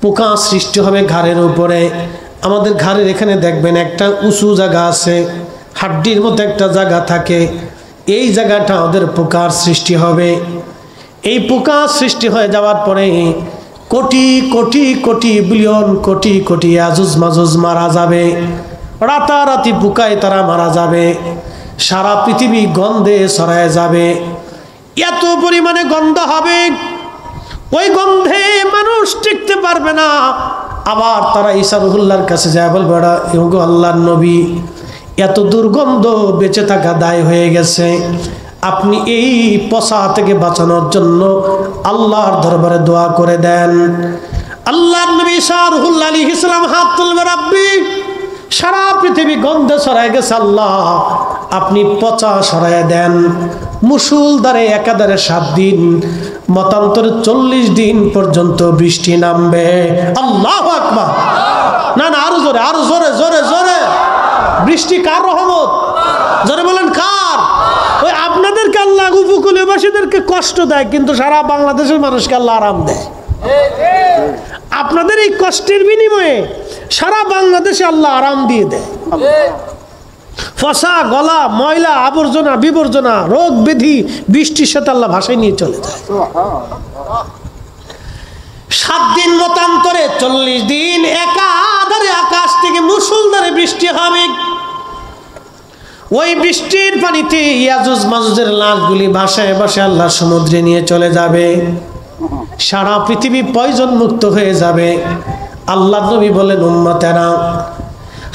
পোকা সৃষ্টি হবে ঘাড়ের উপরে। আমাদের ঘাড়ের এখানে দেখবেন একটা উঁচু জায়গা আছে, হাড্ডির মতো একটা জায়গা থাকে, এই জায়গাটা ওদের পোকার সৃষ্টি হবে। এই পোকা সৃষ্টি হয়ে যাওয়ার পরে কোটি কোটি কোটি বিলিয়ন কোটি কোটি ইয়াজুজ মাজুজ মারা যাবে, রাতারাতি পোকায় তারা মারা যাবে, সারা পৃথিবী গন্ধে ছড়ায় যাবে, এত পরিমাণে গন্ধ হবে, ওই গন্ধে মানুষ টিকতে পারবে না। আবার তারা ঈসা রূহুল্লাহর কাছে যায়, বলবে ওগো আল্লাহর নবী এত দুর্গন্ধ বেঁচে থাকা দায় হয়ে গেছে, আপনি এই পচা থেকে বাঁচানোর জন্য আল্লাহর দরবারে দোয়া করে দেন। আল্লাহর নবী ঈসা রূহুল্লাহ আলাইহিস সালাম হাত তুলবে, রাব্বি সারা পৃথিবী গন্ধে ছড়ায় গেছে, আল্লাহ আপনি পচা সরায় দেন। মুসুলধারে একাধারে 7 দিন, মতান্তরে 40 দিন পর্যন্ত বৃষ্টি নামবে। আল্লাহু আকবার! না না, আরো জোরে, আরো জোরে, জোরে জোরে। বৃষ্টি কার রহমত? জোরে বলেন কার? ওই আপনাদেরকে আল্লাহ উপকূলবাসীদেরকে কষ্ট দেয়, কিন্তু সারা বাংলাদেশের মানুষকে আল্লাহ আরাম দেয়। আপনাদের এই কষ্টের বিনিময়ে সারা বাংলাদেশে আল্লাহ আরাম দিয়ে দেয়। ফসা গলা, ময়লা আবর্জনা বিবর্জনা, রোগ ব্যাধি বৃষ্টির সাথে আল্লাহ ভাসায় নিয়ে চলে যায়। 7 দিন মতান্তরে 40 দিন একাধারে আকাশ থেকে মুষলধারে বৃষ্টি হবে। ওই বৃষ্টির পানিতে ইয়াজুজ মাজুজের লাশগুলি ভাসায় ভাসায় আল্লাহ সমুদ্রে নিয়ে চলে যাবে। সারা পৃথিবী পয়জন মুক্ত হয়ে যাবে। আল্লাহ নবী বলেন, উম্মতেরা,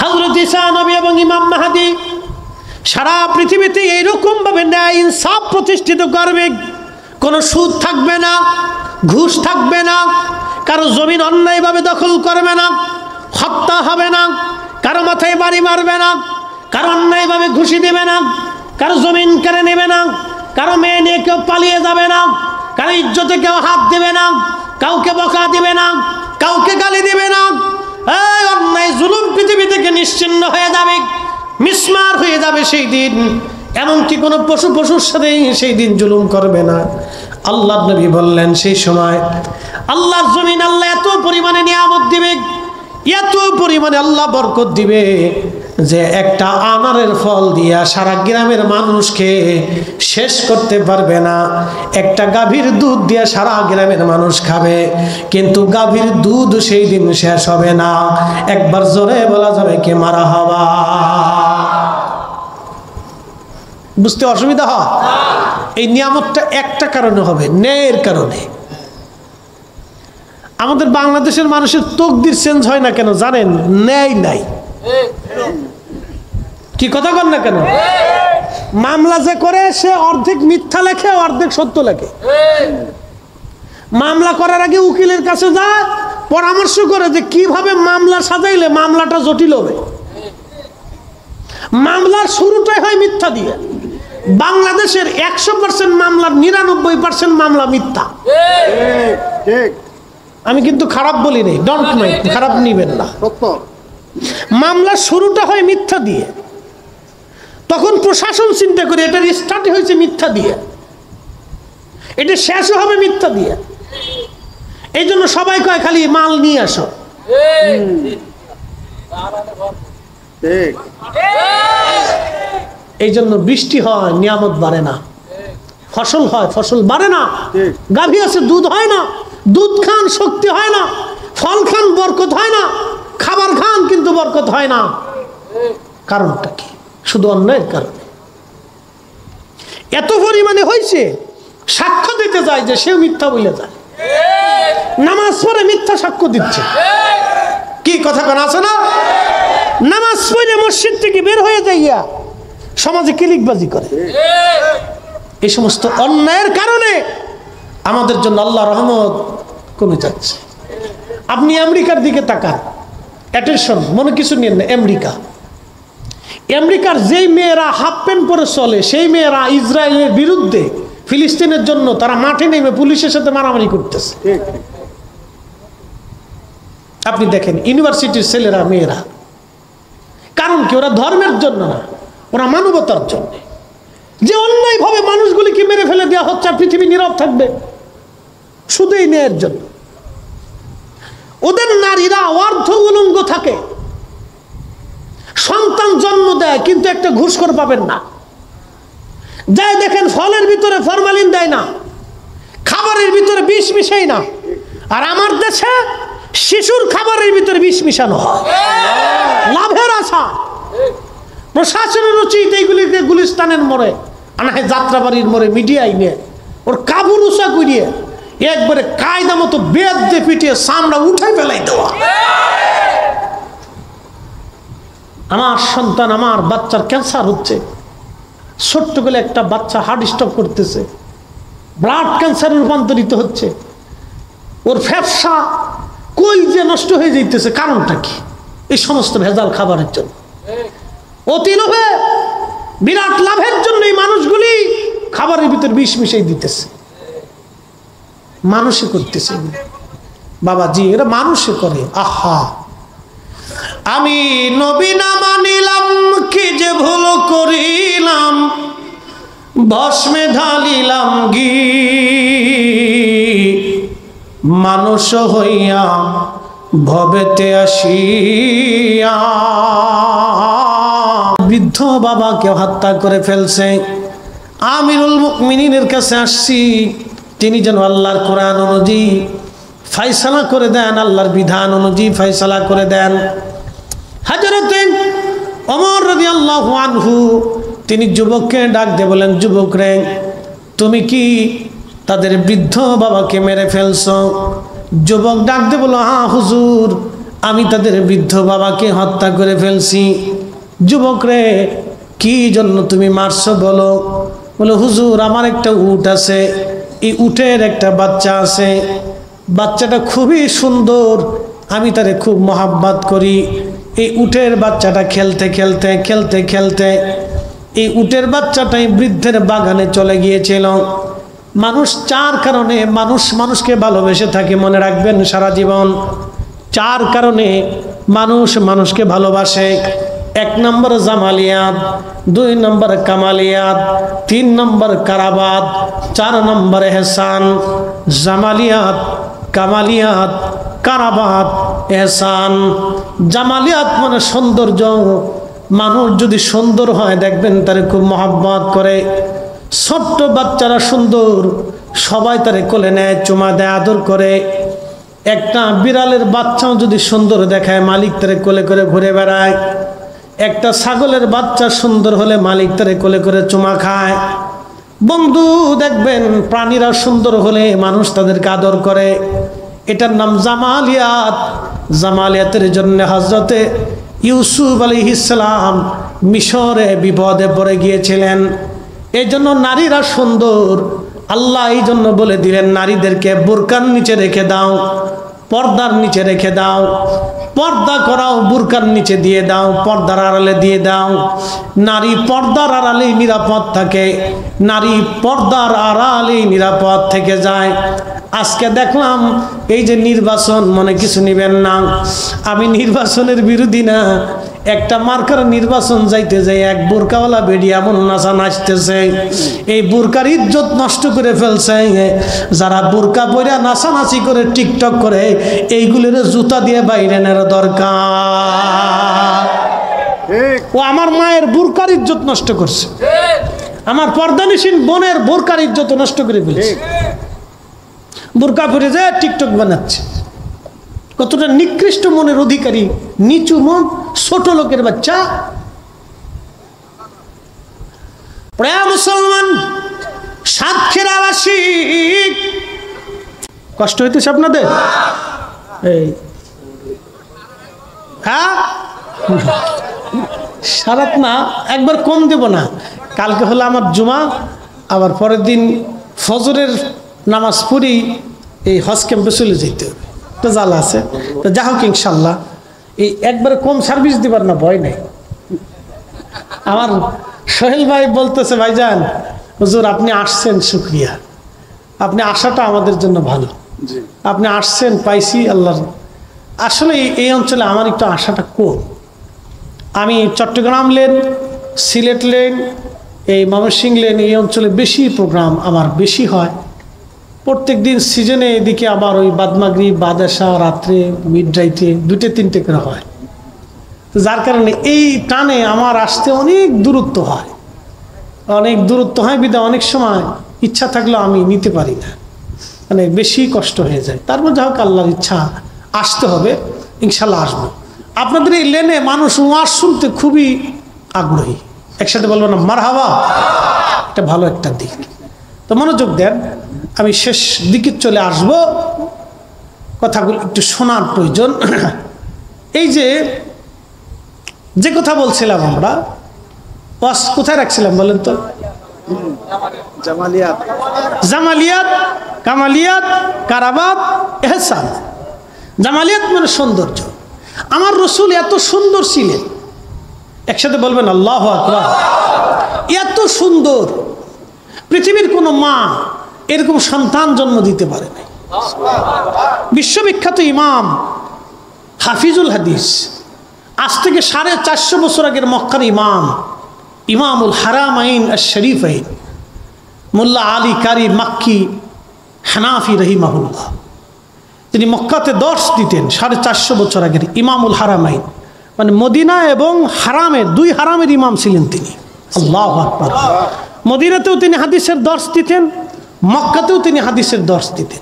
হযরত ঈসা নবী এবং ইমাম মাহদী সারা পৃথিবীতে এইরকম ভাবে ন্যায় ইনসাফ প্রতিষ্ঠিত করবে। কোনো সুদ থাকবে না, ঘুষ থাকবে না, কারো জমিন অন্যায়ভাবে দখল করবে না, হত্যা হবে না, কারো মাথায় বাড়ি মারবে না, কারো অন্যায়ভাবে ঘুষি দেবে না, কারো জমিন কেড়ে নেবে না, কারো মেয়ে নিয়ে কেউ পালিয়ে যাবে না, কারো ইজ্জতে কেউ হাত দেবে না, কাউকে বকা দিবে না, কাউকে গালি দিবে না। এই অন্যায় জুলুম পৃথিবী থেকে নিশ্চিহ্ন হয়ে যাবে, মিসমার হয়ে যাবে সেই দিন। এমনকি কোনো পশুর সাথে সেই দিন জুলুম করবে না। আল্লাহ নবী বললেন, সেই সময় আল্লাহর জমিন আল্লাহ এত পরিমাণে নিয়ামত দিবে, এত পরিমাণে আল্লাহ বরকত দিবে যে একটা আনারের ফল দিয়া সারা গ্রামের মানুষকে শেষ করতে পারবে না। একটা গাভীর দুধ দিয়া সারা গ্রামের মানুষ খাবে, কিন্তু গাভীর দুধ সেই দিন শেষ হবে না। একবার জোরে বলা যাবে কি মারহাবা? বুঝতে অসুবিধা হয়? এই নিয়ামতটা একটা কারণে হবে, ন্যায়ের কারণে। আমাদের বাংলাদেশের মানুষের তকদির চেঞ্জ হয় না কেন জানেন? ন্যায় নাই। কি কথা বল না কেন? মামলা যে করে সে অর্ধেক মিথ্যা লেখে, অর্ধেক সত্য লেখে। মামলা করার আগে উকিলের কাছে যায়, পরামর্শ করে যে কিভাবে মামলা সাজাইলে মামলাটা জটিল হবে। মামলার শুরুটাই হয় মিথ্যা দিয়ে। বাংলাদেশের 100% মামলার 99% মামলা মিথ্যা। আমি কিন্তু খারাপ বলি নাই, ডোন্ট মাইন্ড, খারাপ নিবেন না। মামলার শুরুটা হয় মিথ্যা দিয়ে, তখন প্রশাসন চিন্তা করে এটার স্টার্ট হয়েছে মিথ্যা দিয়ে, এটা শেষও হবে মিথ্যা দিয়ে। এই জন্য সবাই কয় খালি মাল নিয়ে আসো। এই জন্য বৃষ্টি হয়, নিয়ামত বাড়ে না। ফসল হয়, ফসল বাড়ে না। গাভী আছে, দুধ হয় না। দুধ খান, শক্তি হয় না। ফল খান, বরকত হয় না। খাবার খান, কিন্তু বরকত হয় না। কারণটা কি? শুধু অন্যায়ের কারণে। এত পরিমাণে হয়েছে, সাক্ষ্য দিতে যায় যে সেও মিথ্যা বলে যায়। নামাজ পড়ে মিথ্যা সাক্ষ্য দিচ্ছে। কি কথা কেন আছে না? নামাজ পড়ে মসজিদ থেকে বের হয়ে যাইয়া সমাজে কিলিকবাজি করে। এই সমস্ত অন্যায়ের কারণে আমাদের জন্য আল্লাহ রহমত কমে যাচ্ছে। আপনি আমেরিকার দিকে তাকান, অ্যাটেনশন, মনে কিছু নিয়েন না। আমেরিকার যেই মেয়েরা হাফ প্যান্ট পরে চলে, সেই মেয়েরা ইসরায়েলের বিরুদ্ধে, ফিলিস্তিনের জন্য তারা মাঠে নেমে পুলিশের সাথে মারামারি করতেছে। আপনি দেখেন ইউনিভার্সিটির ছেলেরা, মেয়েরা। কারণ কি? ওরা ধর্মের জন্য না, ওরা মানবতার জন্য। যে অন্যায়ভাবে মানুষগুলিকে মেরে ফেলে দেওয়া হচ্ছে, আর পৃথিবী নীরব থাকবে শুধু এই ন্যায়ের জন্য। ওদের নারীরা অর্ধ উলঙ্গ থাকে, সন্তান জন্ম দেয়, কিন্তু একটা ঘুষখোর পাবেন না। যাই দেখেন ফলের ভিতরে ফরমালিন দেয় না, খাবারের ভিতরে বিষ মিশাই না। আর আমার দেশে শিশুর খাবারের ভিতরে বিষ মিশানো হয়, লাভের আশা। প্রশাসনের উচিত এইগুলিকে গুলিস্তানের মোড়ে, আনাহে যাত্রাবাড়ির মোড়ে মিডিয়ায় নিয়ে ওর কাবুর উষা করিয়ে একবারে কায়দা মতো বেদ দিয়ে পিটিয়ে সামরা উঠাই ফেলাই দেওয়া। আমার সন্তান, আমার বাচ্চার ক্যান্সার হচ্ছে, ছোট্ট করে একটা বাচ্চা হার্ট স্ট্রোক করতেছে, ব্লাড ক্যান্সারে রূপান্তরিত হচ্ছে, ওর ফ্যাপসা কই যে নষ্ট হয়ে যাইতেছে। কারণটা কি? এই সমস্ত ভেজাল খাবারের জন্য। অতি লোভে, বিরাট লাভের জন্য এই মানুষগুলি খাবারের ভিতর বিষ মিশাই দিতেছে। মানুষে করতেছে বাবাজি, এরা মানুষে করে। আহা, আমি নবী না মানিলাম, কি যে ভুল করিলাম, ভস্মে ঢালিলাম ঘি, মানুষ হইয়া ভবেতে আসিয়া বৃদ্ধ বাবাকে হত্যা করে ফেলছে। আমিরুল মুমিনিনের কাছে আসছি, তিনি যেন আল্লাহর কোরআন অনুযায়ী ফয়সালা করে দেন, আল্লাহর বিধান অনুযায়ী ফয়সালা করে দেন। হযরতে ওমর রাদিয়াল্লাহু আনহু তিনি যুবককে ডাক দিয়ে বলেন, যুবক রে, তুমি কি তাদের বৃদ্ধ বাবাকে মেরে ফেলছো? যুবক ডাক দিয়ে বলল, হ্যাঁ হুজুর, আমি তাদের বৃদ্ধ বাবাকে হত্যা করে ফেলছি। যুবক রে, কি জন্য তুমি মারছো বলো? বলে, হুজুর, আমার একটা উট আছে, এই উটের একটা বাচ্চা আছে, বাচ্চাটা খুবই সুন্দর, আমি তারে খুব মহাব্বত করি। এই উটের বাচ্চাটা খেলতে খেলতে খেলতে খেলতে এই উটের বাচ্চাটাই বৃদ্ধের বাগানে চলে গিয়েছিল। মানুষ চার কারণে মানুষকে ভালোবেসে থাকে, মনে রাখবেন সারা জীবন। চার কারণে মানুষকে ভালোবাসে। 1 নম্বর জামালিয়াত, 2 নম্বর কামালিয়াত, 3 নম্বর কারাবাত, 4 নম্বর এহসান। জামালিয়াত, কামালিয়াত, কারাবাত, এহসান। জামালিয়াত মানে সৌন্দর্য। মানুষ যদি সুন্দর হয় দেখবেন তারে খুব মহব্বত করে। ছোট্ট বাচ্চারা সুন্দর, সবাই তারে কোলে নেয়, চুমা দেয়, আদর করে। একটা বিড়ালের বাচ্চাও যদি সুন্দর দেখায়, মালিক তারে কোলে করে ঘুরে বেড়ায়। একটা ছাগলের বাচ্চা সুন্দর হলে মালিক তারে কোলে করে চুমা খায়। বন্ধু দেখবেন প্রাণীরা সুন্দর হলে মানুষ তাদেরকে আদর করে। এটার নাম জামালিয়াত। জামালিয়াতের জন্য হযরতে ইউসুফ আলাইহিস সালাম মিশরে বিপদে পড়ে গিয়েছিলেন। এই জন্য নারীরা সুন্দর। আল্লাহ এই জন্য বলে দিলেন, নারীদেরকে বোরকার নিচে রেখে দাও, পর্দার নিচে রেখে দাও, পর্দা করাও, বোরকার নিচে দিয়ে দাও, পর্দার আড়ালে দিয়ে দাও। নারী পর্দার আড়ালেই নিরাপদ থাকে, নারী পর্দার আড়ালেই নিরাপদ থেকে যায়। আজকে দেখলাম এই যে নির্বাচন, মনে কিছু নিবেন না, আমি নির্বাচনের বিরোধী না। একটা মার্কার নির্বাচন যাইতে যাই এক বোরকাওয়ালা বেডি এমন নাচা নাচতেছে, এই বোরকার ইজ্জত নষ্ট করে ফেলছে। যারা বোরকা পইরা নাচানাচি করে টিকটক করে, এইগুলোর জুতা দিয়ে বাইরে নেওয়ার দরকার। ও আমার মায়ের বোরকার ইজ্জত নষ্ট করছে, আমার পর্দানিসীন বোনের বোরকার ইজ্জত নষ্ট করে ফেলছে। বোরকা পরে যায় টিকটক বানাচ্ছে। কতটা নিকৃষ্ট মনের অধিকারী, নিচু মন, ছোট লোকের বাচ্চা। প্রিয় মুসলমান, সাতক্ষীরাবাসী, কষ্ট হইতেছে আপনাদের? এই হ্যাঁ, সারাত না, একবার কম দেব না। কালকে হলো আমার জুমা, আবার পরের দিন ফজরের নামাজ পড়ি এই হজ ক্যাম্পে চলে যেতে হবে, তো জ্বালা আছে। তো যা হোক, ইনশাল্লাহ এই একবারে কম সার্ভিস দিবার না, ভয় নেই। আমার সোহেল ভাই বলতেছে, ভাইজান হুজুর আপনি আসছেন, শুকরিয়া, আপনি আসাটা আমাদের জন্য ভালো। আপনি আসছেন, পাইছি আল্লাহর। আসলে এই অঞ্চলে আমার একটু আশাটা কম। আমি চট্টগ্রাম লেন, সিলেট লেন, এই ময়মনসিংহ লেন, এই অঞ্চলে বেশি প্রোগ্রাম আমার বেশি হয়। প্রত্যেক দিন সিজনে এদিকে আবার ওই বাদমাগরি, বাদাসা, রাত্রে, মিড রাইতে 2-3টে করে হয়। তো যার কারণে এই টানে আমার আসতে অনেক দূরত্ব হয়, অনেক দূরত্ব হয়। বিধায় অনেক সময় ইচ্ছা থাকলেও আমি নিতে পারি না, মানে বেশি কষ্ট হয়ে যায়। তারপর যা হোক, আল্লাহর ইচ্ছা, আসতে হবে, ইনশাল্লাহ আসবো। আপনাদের এই লেনে মানুষ ওয়াজ শুনতে খুবই আগ্রহী। একসাথে বলবো না মারহাবা? এটা ভালো একটা দিক। তো মনোযোগ দেন, আমি শেষ দিকে চলে আসব, কথাগুলো একটু শোনার প্রয়োজন। এই যে কথা বলছিলাম আমরা, ওয়াজ কোথায় রাখছিলাম বলেন তো? জামালিয়াত, জামালিয়াত, কামালিয়াত, কারাবাত, এহসান। জামালিয়াত মানে সৌন্দর্য। আমার রসুল এত সুন্দর ছিলেন, একসাথে বলবেন আল্লাহু আকবার। এত সুন্দর, পৃথিবীর কোনো মা এরকম সন্তান জন্ম দিতে পারে নাই। বিশ্ববিখ্যাত ইমাম হাফিজুল হাদিস, আজ থেকে 450 বছর আগের মক্কার ইমাম, ইমামুল হারামাইন আশ-শরীফাইন, মোল্লা আলী কারি মাক্কি হানাফি রহিমাহুল্লাহ, তিনি মক্কাতে দর্শ দিতেন 450 বছর আগের ইমামুল হারামাইন, মানে মদিনা এবং হারামের, দুই হারামের ইমাম ছিলেন তিনি। আল্লাহু আকবার। মদিনাতেও তিনি হাদিসের দর্শ দিতেন, মক্কাতেও তিনি হাদিসের দর্শ দিতেন।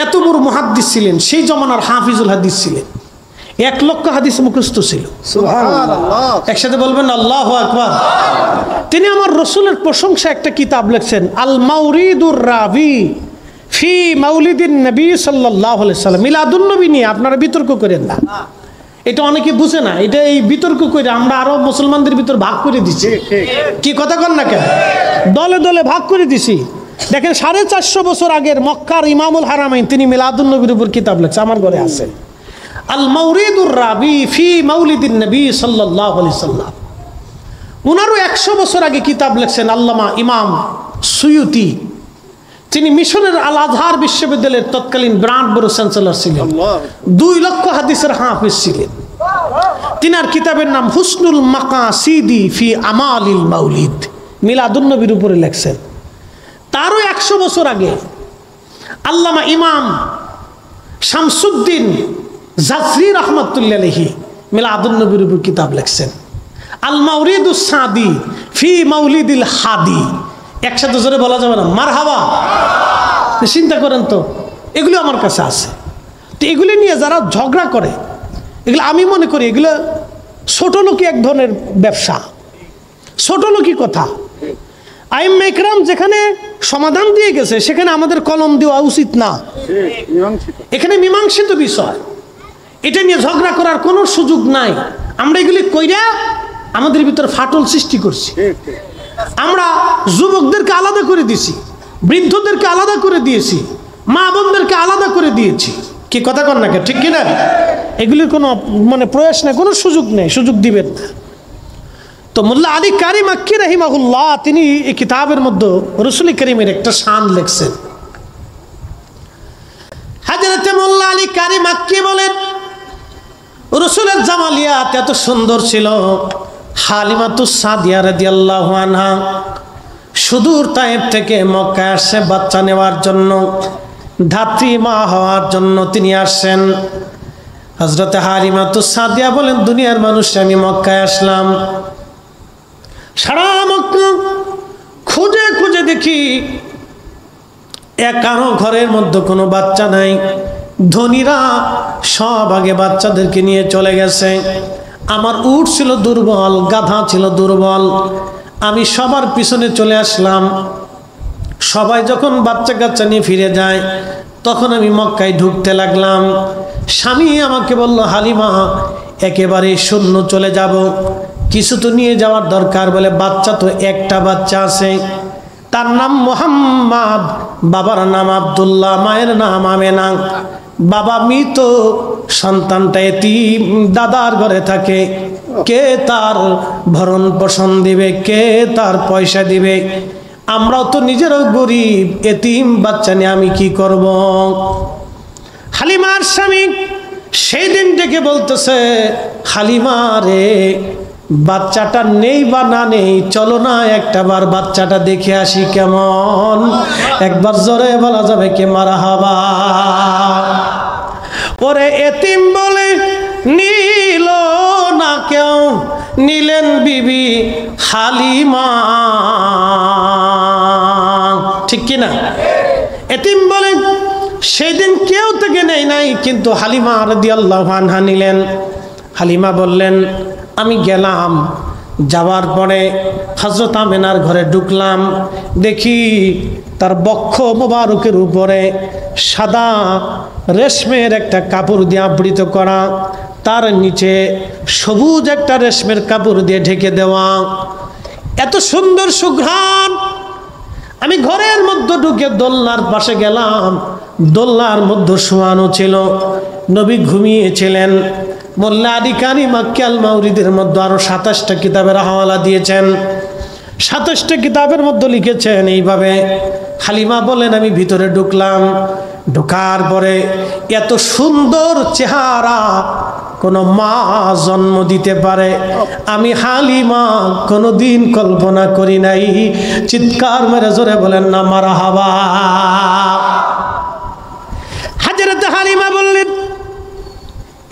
এত বড় মুহাদ্দিস ছিলেন, সেই জমানার হাফিজুল হাদিস ছিলেন। 1 লক্ষ হাদিস মুখস্থ ছিল। সুবহানাল্লাহ। একসাথে বলবেন আল্লাহু আকবার। তিনি আমার রসুলের প্রশংসা একটা কিতাব লিখছেন, আল মাউরিদুর রাবি ফি মাউলিদিন নবী সাল্লাল্লাহু আলাইহি সাল্লাম। মিলাদুন নবী নিয়ে আপনারা বিতর্ক করেন না, এটা অনেকে বুঝে না। এটা এই বিতর্ক করে আমরা আরো মুসলমানদের ভিতর ভাগ করে দিচ্ছি। কি কথা কন না কেন? দলে দলে ভাগ করে দিছি। দেখেন 450 বছর আগের মক্কার ইমামুল হারামাইন তিনি মিলাদুন নবীর উপর কিতাব লিখছে, আমার ঘরে আছে, আল মাউরিদুর রাবি ফি মাউলিদিন নবী সাল্লাল্লাহু আলাইহি সাল্লাম। উনারও 100 বছর আগে কিতাব লিখছেন আল্লামা ইমাম সুয়ুতি। তিনি মিশরের আল আজহার বিশ্ববিদ্যালয়ের তৎকালীন ব্রান্ড বড় চ্যান্সেলর ছিলেন, 2 লক্ষ হাদিসের হাফিজ ছিলেন। তিনার কিতাবের নাম হুসনুল মাকাসিদি ফি আমালিল মাউলিদ, মিলাদুন নবীর উপরে লিখছেন। তারও 100 বছর আগে আল্লামা ইমাম শামসুদ্দিন জাফরি রহমাতুল্লাহ আলাইহি মিলাদুন নবীর উপর কিতাব লিখছেন, আল মাউরিদুস সাদি ফি মাউলিদিল হাদি। একসাথে জোরে বলা যাবে না, মারহাবা। চিন্তা করেন তো, এগুলো আমার কাছে আছে। তো এগুলি নিয়ে যারা ঝগড়া করে, এগুলো আমি মনে করি এগুলো ছোট লোকই এক ধরনের ব্যবসা, ছোট লোকই কথা। আইম্মা ইকরাম যেখানে সমাধান দিয়ে গেছে সেখানে আমাদের কলম দেওয়া উচিত না। এখানে মীমাংসিত বিষয়, এটা নিয়ে ঝগড়া করার কোনো সুযোগ নাই। আমরা এগুলি কইরা আমাদের ভিতর ফাটল সৃষ্টি করছি। আমরা যুবকদেরকে আলাদা করে দিয়েছি, বৃদ্ধদেরকে আলাদা করে দিয়েছি, মা বোনদেরকে আলাদা করে দিয়েছি। কি কথা কন না, ঠিক কিনা? এগুলির কোনো মানে প্রয়াস নেই, কোনো সুযোগ নেই, সুযোগ দিবেন না। তো মোল্লা আলী কারি মাক্কি রাহিমাহুল্লাহ তিনি এই কিতাবের মধ্যে রাসূল করিমের একটা শান লিখছেন। হযরত মোল্লা আলী কারি মাক্কি বলেন, রাসূলের জামালিয়াত এত সুন্দর ছিল, হালিমাতুস সাদিয়া রাদিয়াল্লাহু আনহা সুদূর তায়েফ থেকে মক্কায় আসছে বাচ্চা নেওয়ার জন্য, ধাত্রী মা হওয়ার জন্য তিনি আসছেন। হযরত হালিমাতুস সাদিয়া বলেন, দুনিয়ার মানুষ আমি মক্কায় আসলাম, সারা মক্কা খুঁজে খুঁজে দেখি কারো ঘরের মধ্যে কোনো বাচ্চা নাই। ধনীরা সব আগে বাচ্চাদেরকে নিয়ে চলে গেছে। আমার উট ছিল দুর্বল, গাধা ছিল দুর্বল, আমি সবার পিছনে চলে আসলাম। সবাই যখন বাচ্চা কাচ্চা নিয়ে ফিরে যায় তখন আমি মক্কায় ঢুকতে লাগলাম। স্বামী আমাকে বলল, হালিমা একেবারে শূন্য চলে যাব, কিছু তো নিয়ে যাওয়ার দরকার। বলে বাচ্চা তো একটা বাচ্চা আছে, তার নাম মোহাম্মদ, বাবার নাম আব্দুল্লাহ, মায়ের নাম আমেনা। বাবা মৃত, সন্তানটা এতিম, দাদার ঘরে থাকে। কে তার ভরণ পোষণ দিবে, কে তার পয়সা দিবে? আমরাও তো নিজেরাও গরিব, এতিম বাচ্চা নিয়ে আমি কি করব? হালিমার স্বামী সেই দিন থেকে বলতেছে, হালিমা রে, বাচ্চাটা নেই বা না নেই, চলো না একটাবার বাচ্চাটা দেখে আসি কেমন। একবার জোরে বলা যাবে কি মারহাবা? ওরে এতিম বলে নিল না কেউ, নিলেন বিবি হালিমা, ঠিক কিনা? এতিম বলে সেদিন কেউ থেকে নেই নাই, কিন্তু হালিমা রাদিয়াল্লাহু আনহা নিলেন। হালিমা বললেন, আমি গেলাম, যাওয়ার পরে হযরত আমেনার ঘরে ঢুকলাম, দেখি তার বক্ষ মোবারকের উপরে সাদা রেশমের একটা কাপড় দিয়ে আবৃত করা, তার নিচে সবুজ একটা রেশমের কাপড় দিয়ে ঢেকে দেওয়া। এত সুন্দর সুঘ্রাণ। আমি ঘরের মধ্যে ঢুকে দোলনার পাশে গেলাম, দোলনার মধ্যে শোয়ানো ছিল, নবী ঘুমিয়েছিলেন। মোল্লা আলী কারি মাক্কি আল মাউরিদের মধ্যে আরো 27টা কিতাবের হাওয়ালা দিয়েছেন। 27টা কিতাবের মধ্যে লিখেছেন এইভাবে। হালিমা বলেন, আমি ভিতরে ঢুকলাম, ঢোকার পরে এত সুন্দর চেহারা কোন মা জন্ম দিতে পারে আমি হালিমা কোনোদিন কল্পনা করি নাই। চিৎকার মেরে জোরে বলেন না মারহাবা।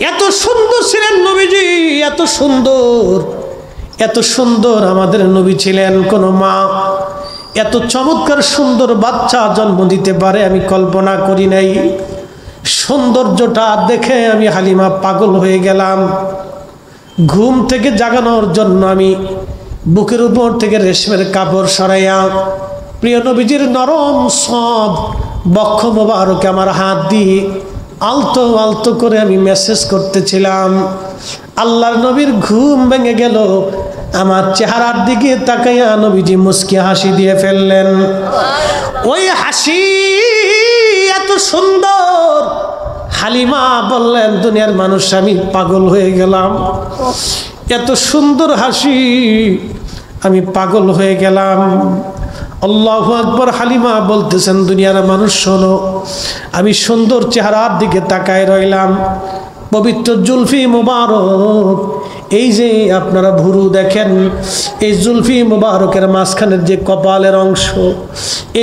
এত সুন্দর ছিলেন নবীজি, এত সুন্দর, এত সুন্দর আমাদের নবী ছিলেন। কোন মা এত চমৎকার সুন্দর বাচ্চা জন্ম দিতে পারে আমি কল্পনা করি নাই। সৌন্দর্যটা দেখে আমি হালিমা পাগল হয়ে গেলাম। ঘুম থেকে জাগানোর জন্য আমি বুকের উপর থেকে রেশমের কাপড় সরাইয়া প্রিয় নবীজির নরম সব বক্ষ মোবারকে আমার হাত দিয়ে আলতো আলতো করে আমি মেসেজ করতেছিলাম। আল্লাহর নবীর ঘুম ভেঙে গেল। আমার চেহারার দিকে তাকাইয়া নবীজি মুস্কি হাসি দিয়ে ফেললেন। ওই হাসি এত সুন্দর, হালিমা বললেন দুনিয়ার মানুষ আমি পাগল হয়ে গেলাম। এত সুন্দর হাসি, আমি পাগল হয়ে গেলাম। আল্লাহু আকবার। হালিমা বলতেছেন দুনিয়ার মানুষ শোনো, আমি সুন্দর চেহারার দিকে তাকায় রইলাম। পবিত্র জুলফি মুবারক, এই যে আপনারা ভুরু দেখেন, এই জুলফি মুবারকের মাঝখানের যে কপালের অংশ,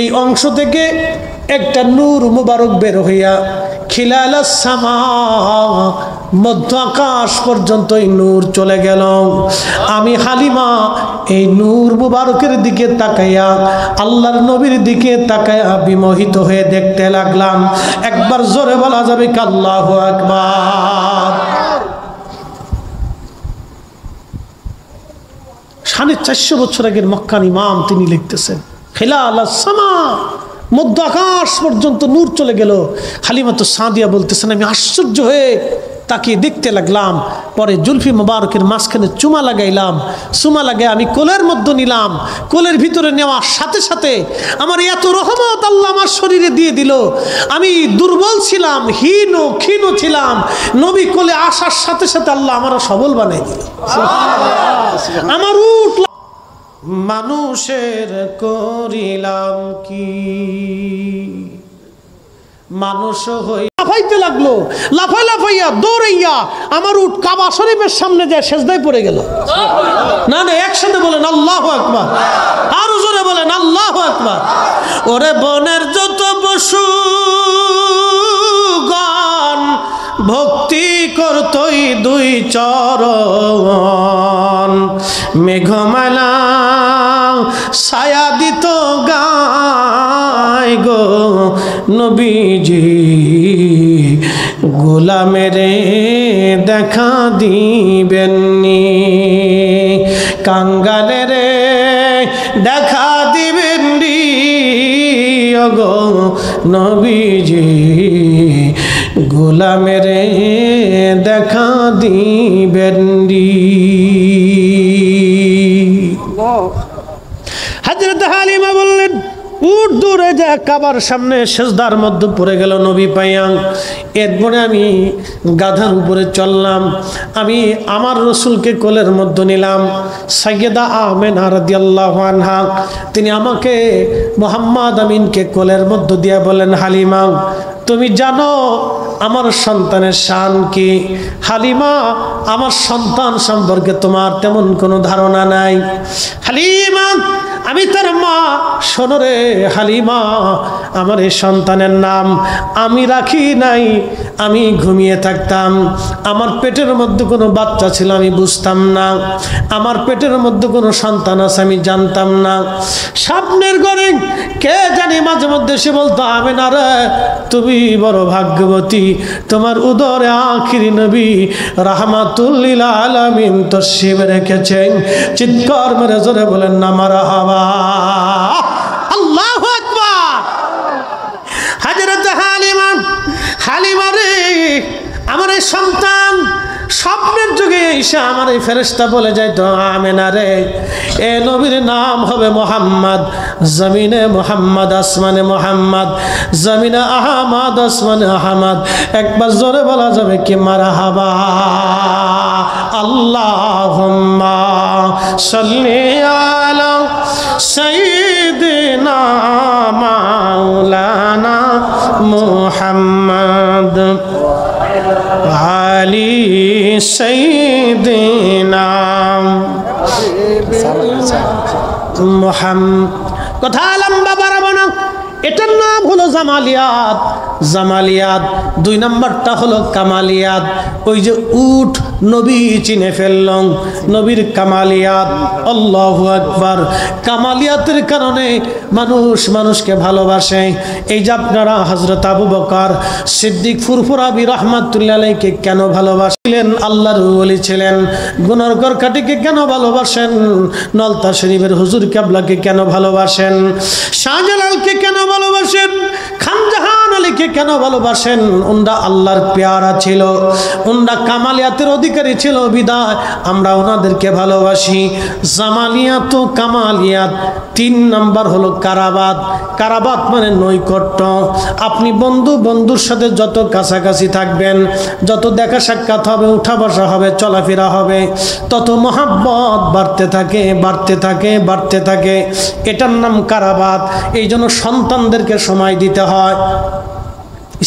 এই অংশ থেকে একটা নূর মুবারক বের হইয়া খিলালাস সামা, মধ্য আকাশ পর্যন্ত এই নূর চলে গেল। আমি হালিমা এই নূর মুবারকের দিকে তাকাইয়া, আল্লাহর নবীর দিকে তাকাইয়া বিমোহিত হয়ে দেখতে লাগলাম। একবার জোরে বলা যাবে কি আল্লাহু আকবার। 450 বছর আগের মক্কার ইমাম তিনি লিখতেছেন, খিলালাস সামা, মধ্য আকাশ পর্যন্ত নূর চলে গেল। হালিমা তো সাদিয়া বলতেছেন আমি আশ্চর্য হয়ে তাকে দেখতে লাগলাম। পরে জুলফি মুবারকের মাঝখানে চুমা লাগাইলাম। চুমা লাগাই আমি কোলের মধ্যে নিলাম। কোলের ভিতরে নেওয়ার সাথে সাথে আমার এত রহমত আল্লাহ আমার শরীরে দিয়ে দিল। আমি দুর্বল ছিলাম, ক্ষীণ ছিলাম, নবী কোলে আসার সাথে সাথে আল্লাহ আমার সবল বানাই দিল। আমার উঠ মানুষের করিলাম কি, মানুষ হই লাফাইতে লাগলো। লাফাইয়া দৌড়াইয়া আমার উট কাবা শরীফের সামনে যায় সেজদায় পড়ে গেল। না একসাথে বলেন আল্লাহু আকবার, আরো জোরে বলেন আল্লাহু আকবার। ওরে বনের যত পশু গান ভক্তি করতই দুই চরণ, মেঘমালা ছায়া দিত গায় গো নবীজি, গোলামেরে দেখা দিবেননি, কাঙ্গালেরে দেখা দিবেননি গো নবীজি, গোলামেরে দেখা দিবেননি। হযরত হালিমা বললেন উঠ দূরে যা, কাবার সামনে সেজদার মধ্যে পড়ে গেল নবী পাইয়া। এরপরে আমি গাধার উপরে চললাম। আমি আমার রসুলকে কোলের মধ্যে নিলাম। সাইয়েদা আমেনা রাদিয়াল্লাহু আনহা তিনি আমাকে মুহাম্মদ আমিনকে কোলের মধ্যে দিয়ে বলেন হালিমা তুমি জানো আমার সন্তানের শান কি? হালিমা আমার সন্তান সম্পর্কে তোমার তেমন কোনো ধারণা নাই। হালিমা আমি তার মা, শোনো রে হালিমা, আমার এই সন্তানের নাম আমি রাখি নাই, আমি ঘুমিয়ে থাকতাম। আমার পেটের মধ্যে কোনো বাচ্চা ছিল আমি বুঝতাম না, আমার পেটের মধ্যে কোনো সন্তান আছে আমি জানতাম না। স্বপ্নের ঘরে কে জানি মাঝে মধ্যে সে বলতো আমেনা রে তুমি বড় ভাগ্যবতী, তোমার উদরে আখিরি নবী রাহমাতুল লিল আলামিন তশরিফ রেখেছেন। চিৎকার মেরে জোরে বলেন না মারহাবা, আল্লাহু আকবার। হযরত হালিমা রে আমার এই সন্তান স্বপ্নের যুগে এসে আমার এই ফেরেশতা বলে যাইতো আমেনা রে এ নবীর নাম হবে মোহাম্মদ, জমিনে মোহাম্মদ, আসমানে মোহাম্মদ, জমিনে আহমদ, আসমানে আহমদ। একবার জোরে বলা যাবে কি মারহাবা। আল্লাহুম্মা সাল্লি আলা সাইয়্যিদিনা মাওলানা মুহাম্মদ আলি সাইয়্যিদিনা মুহাম্মদ। কথা লম্বা বাড়াবো না, এটার নাম হলো জামালিয়াত। জামালিয়াত, 2 নাম্বারটা হলো কামালিয়াত। ওই যে উট নবী চিনে ফেলল, নবীর কামালিয়াত। আল্লাহু আকবার। কামালিয়াতের কারণে মানুষ মানুষকে ভালোবাসে। এই যে আপনারা হযরত আবু বকর সিদ্দিক ফুরফুরাবি রাহমাতুল্লাহ আলাইহিকে কেন ভালোবাসলেন? আল্লাহর ওলি ছিলেন। গুনারগর কাটিকে কেন ভালোবাসেন? নলতা শরীফের হুজুর কেবলাকে কেন ভালোবাসেন? শাহজালালকে কেন ভালোবাসেন? খানজাহান আলীকে কেন ভালোবাসেন? উনরা আল্লাহর পেয়ারা ছিল, উনরা কামালিয়াতের অধিকারী ছিল, বিদায় আমরা ওনাদেরকে ভালোবাসি। জামালিয়াত ও কামালিয়াত। 3 নাম্বার হলো কারাবাত। কারাবাত মানে নৈকট্য। আপনি বন্ধুর সাথে যত কাছাকাছি থাকবেন, যত দেখা সাক্ষাৎ হবে, উঠা বসা হবে, চলাফেরা হবে, তত মহাব্বত বাড়তে থাকে, বাড়তে থাকে, বাড়তে থাকে। এটার নাম কারাবাত। এই জন্য সন্তানদেরকে সময় দিতে হয়,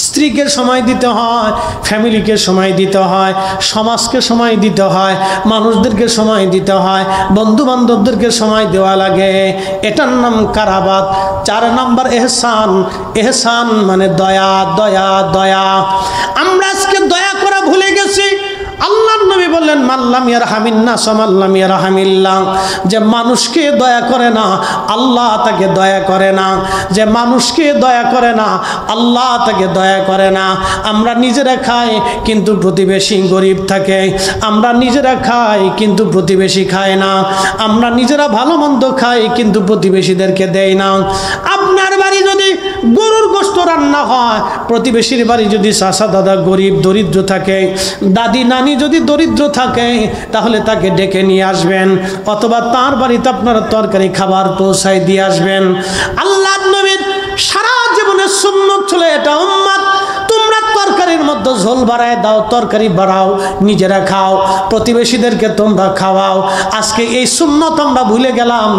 স্ত্রীকে সময় দিতে হয়, ফ্যামিলিকে সময় দিতে হয়, সমাজকে সময় দিতে হয়, মানুষদেরকে সময় দিতে হয়, বন্ধু বান্ধবদেরকে সময় দেওয়া লাগে। এটার নাম কারাবাত। 4 নাম্বার এহসান। এহসান মানে দয়া, দয়া, দয়া। আমরা আজকে দয়া করা ভুলে গেছি। আল্লাহর নবী বললেন, মাল্লাম ইয়ারহামিন নাস মাল্লাম ইয়ারহামিল্লাহ। যে মানুষকে দয়া করে না, আল্লাহ তাকে দয়া করে না। যে মানুষকে দয়া করে না, আল্লাহ তাকে দয়া করে না। আমরা নিজেরা খাই কিন্তু প্রতিবেশী গরিব থাকে, আমরা নিজেরা খাই কিন্তু প্রতিবেশী খায় না, আমরা নিজেরা ভালো মন্দ খাই কিন্তু প্রতিবেশীদেরকে দেয় না। আপনার বাড়ি যদি গরুর গোশত রান্না হয়, প্রতিবেশীর বাড়ি যদি চাচা দাদা গরিব দরিদ্র থাকে, দাদি নানি যদি দরিদ্র থাকে, তাহলে তাকে ডেকে নিয়ে আসবেন, অথবা তার বাড়িতে আপনারা তরকারি খাবার পৌঁছায় দিয়ে আসবেন। আল্লাহর নবীর সারা জীবনের সুন্নত ছিল এটা, উম্মত তোমরা তরকারির মধ্যে ঝোল বাড়ায় দাও, তরকারি বাড়াও, নিজেরা খাও, প্রতিবেশীদেরকে তোমরা খাওয়াও। আজকে এই সুন্নত আমরা ভুলে গেলাম,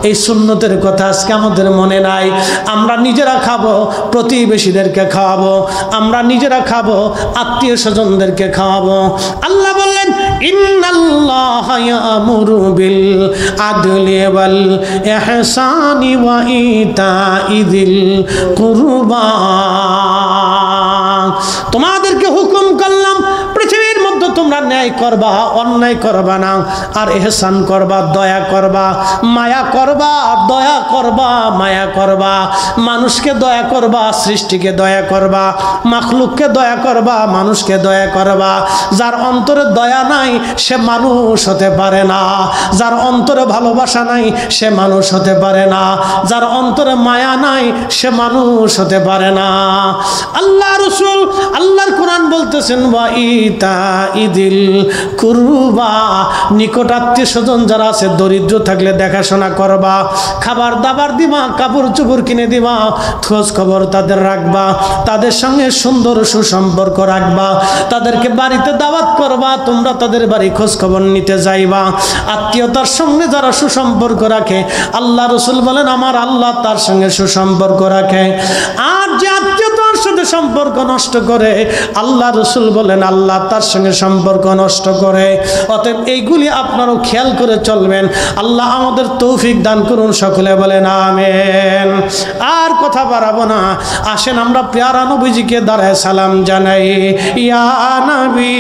এই সুন্নতের কথা আজকে আমাদের মনে নাই। আমরা নিজেরা খাবো, প্রতিবেশীদেরকে খাওয়াবো, আমরা নিজেরা খাবো, আত্মীয় স্বজনদেরকে খাওয়াবো। আল্লাহ বললেন, ইন্নাল্লাহা ইয়ামুরু বিল আদলি ওয়াল ইহসানি ওয়া ইতাইযিল কুরবা। তোমাদেরকে হুকুম করলাম পৃথিবীর মধ্যে তোমরা ন্যায় করবা, অন্যায় করবা না, আর ইহসান করবা, দয়া করবা, মায়া করবা, দয়া করবা, মায়া করবা। মানুষকে দয়া করবা, সৃষ্টিকে দয়া করবা, মাখলুককে দয়া করবা, মানুষকে দয়া করবা। যার অন্তরে দয়া নাই সে মানুষ হতে পারে না, যার অন্তরে ভালোবাসা নাই সে মানুষ হতে পারে না, যার অন্তরে মায়া নাই সে মানুষ হতে পারে না। আল্লাহ রাসূল আল্লাহর কোরআন বলতেছেন, ওয়া ইতাইযিল কুরবা, নিকট আত্মীয় স্বজন যারা আছে, দরিদ্র থাকলে দেখাশোনা করবা, খাবার দাবার দিবা, কাপড় চোপড় কিনে দিবা, খোঁজ খবর তাদের রাখবা, তাদের সঙ্গে সুন্দর সুসম্পর্ক রাখবা, তাদেরকে বাড়িতে দাওয়াত করবা, তোমরা তাদের বাড়ি খোঁজ খবর নিতে যাইবা। আত্মীয়তার সঙ্গে যারা সুসম্পর্ক রাখে, আল্লাহ রাসূল বলেন আমার আল্লাহ তার সঙ্গে সুসম্পর্ক রাখে। আর যে আত্মীয়তার সাথে সম্পর্ক নষ্ট করে, আল্লাহ রাসূল বলেন আল্লাহ তার সঙ্গে সম্পর্ক নষ্ট করে। অতএব এইগুলি আপনারাও খেয়াল করে চলবেন। আল্লাহ আমাদের তৌফিক দান করুন, সকলে বলেন আমিন। আর কথা বাড়াবো না, আসেন আমরা প্যারা নবীজিকে দাঁড়ায় সালাম জানাই। ইয়া নবী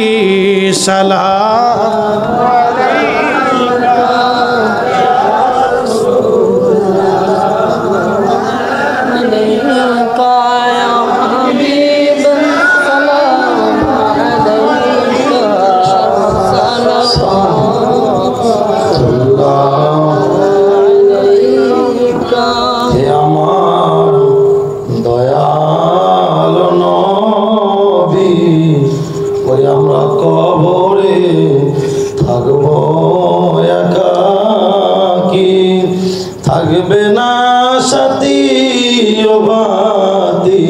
সালাম থাকবে না সাথী ও বাতি,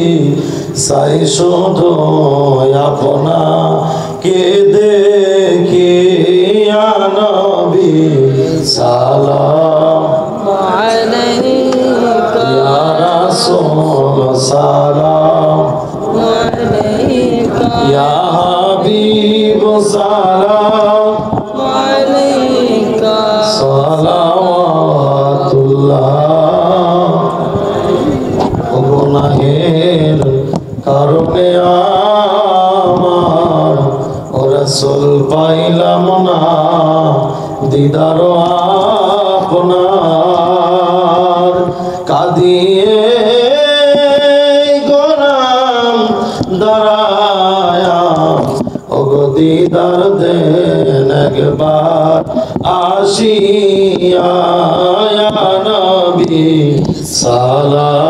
সাই শুধু আপনাকে দেখি। ইয়া নবী সালাম আলাইকা, ইয়া রাসূল সালাম আলাইকা, ইয়া হাবিব সালাম আলাইকা, সালাওয়াতুল্লাহ। গুনাহের কারণ ঘরে আমার ও রাসূল পাইলাম না দিদার আপনার কাঁদিয়ে গোলাম দাঁড়ায়া ওগো দিদার দেন একবার আসিয়া ইয়া নবী সালাম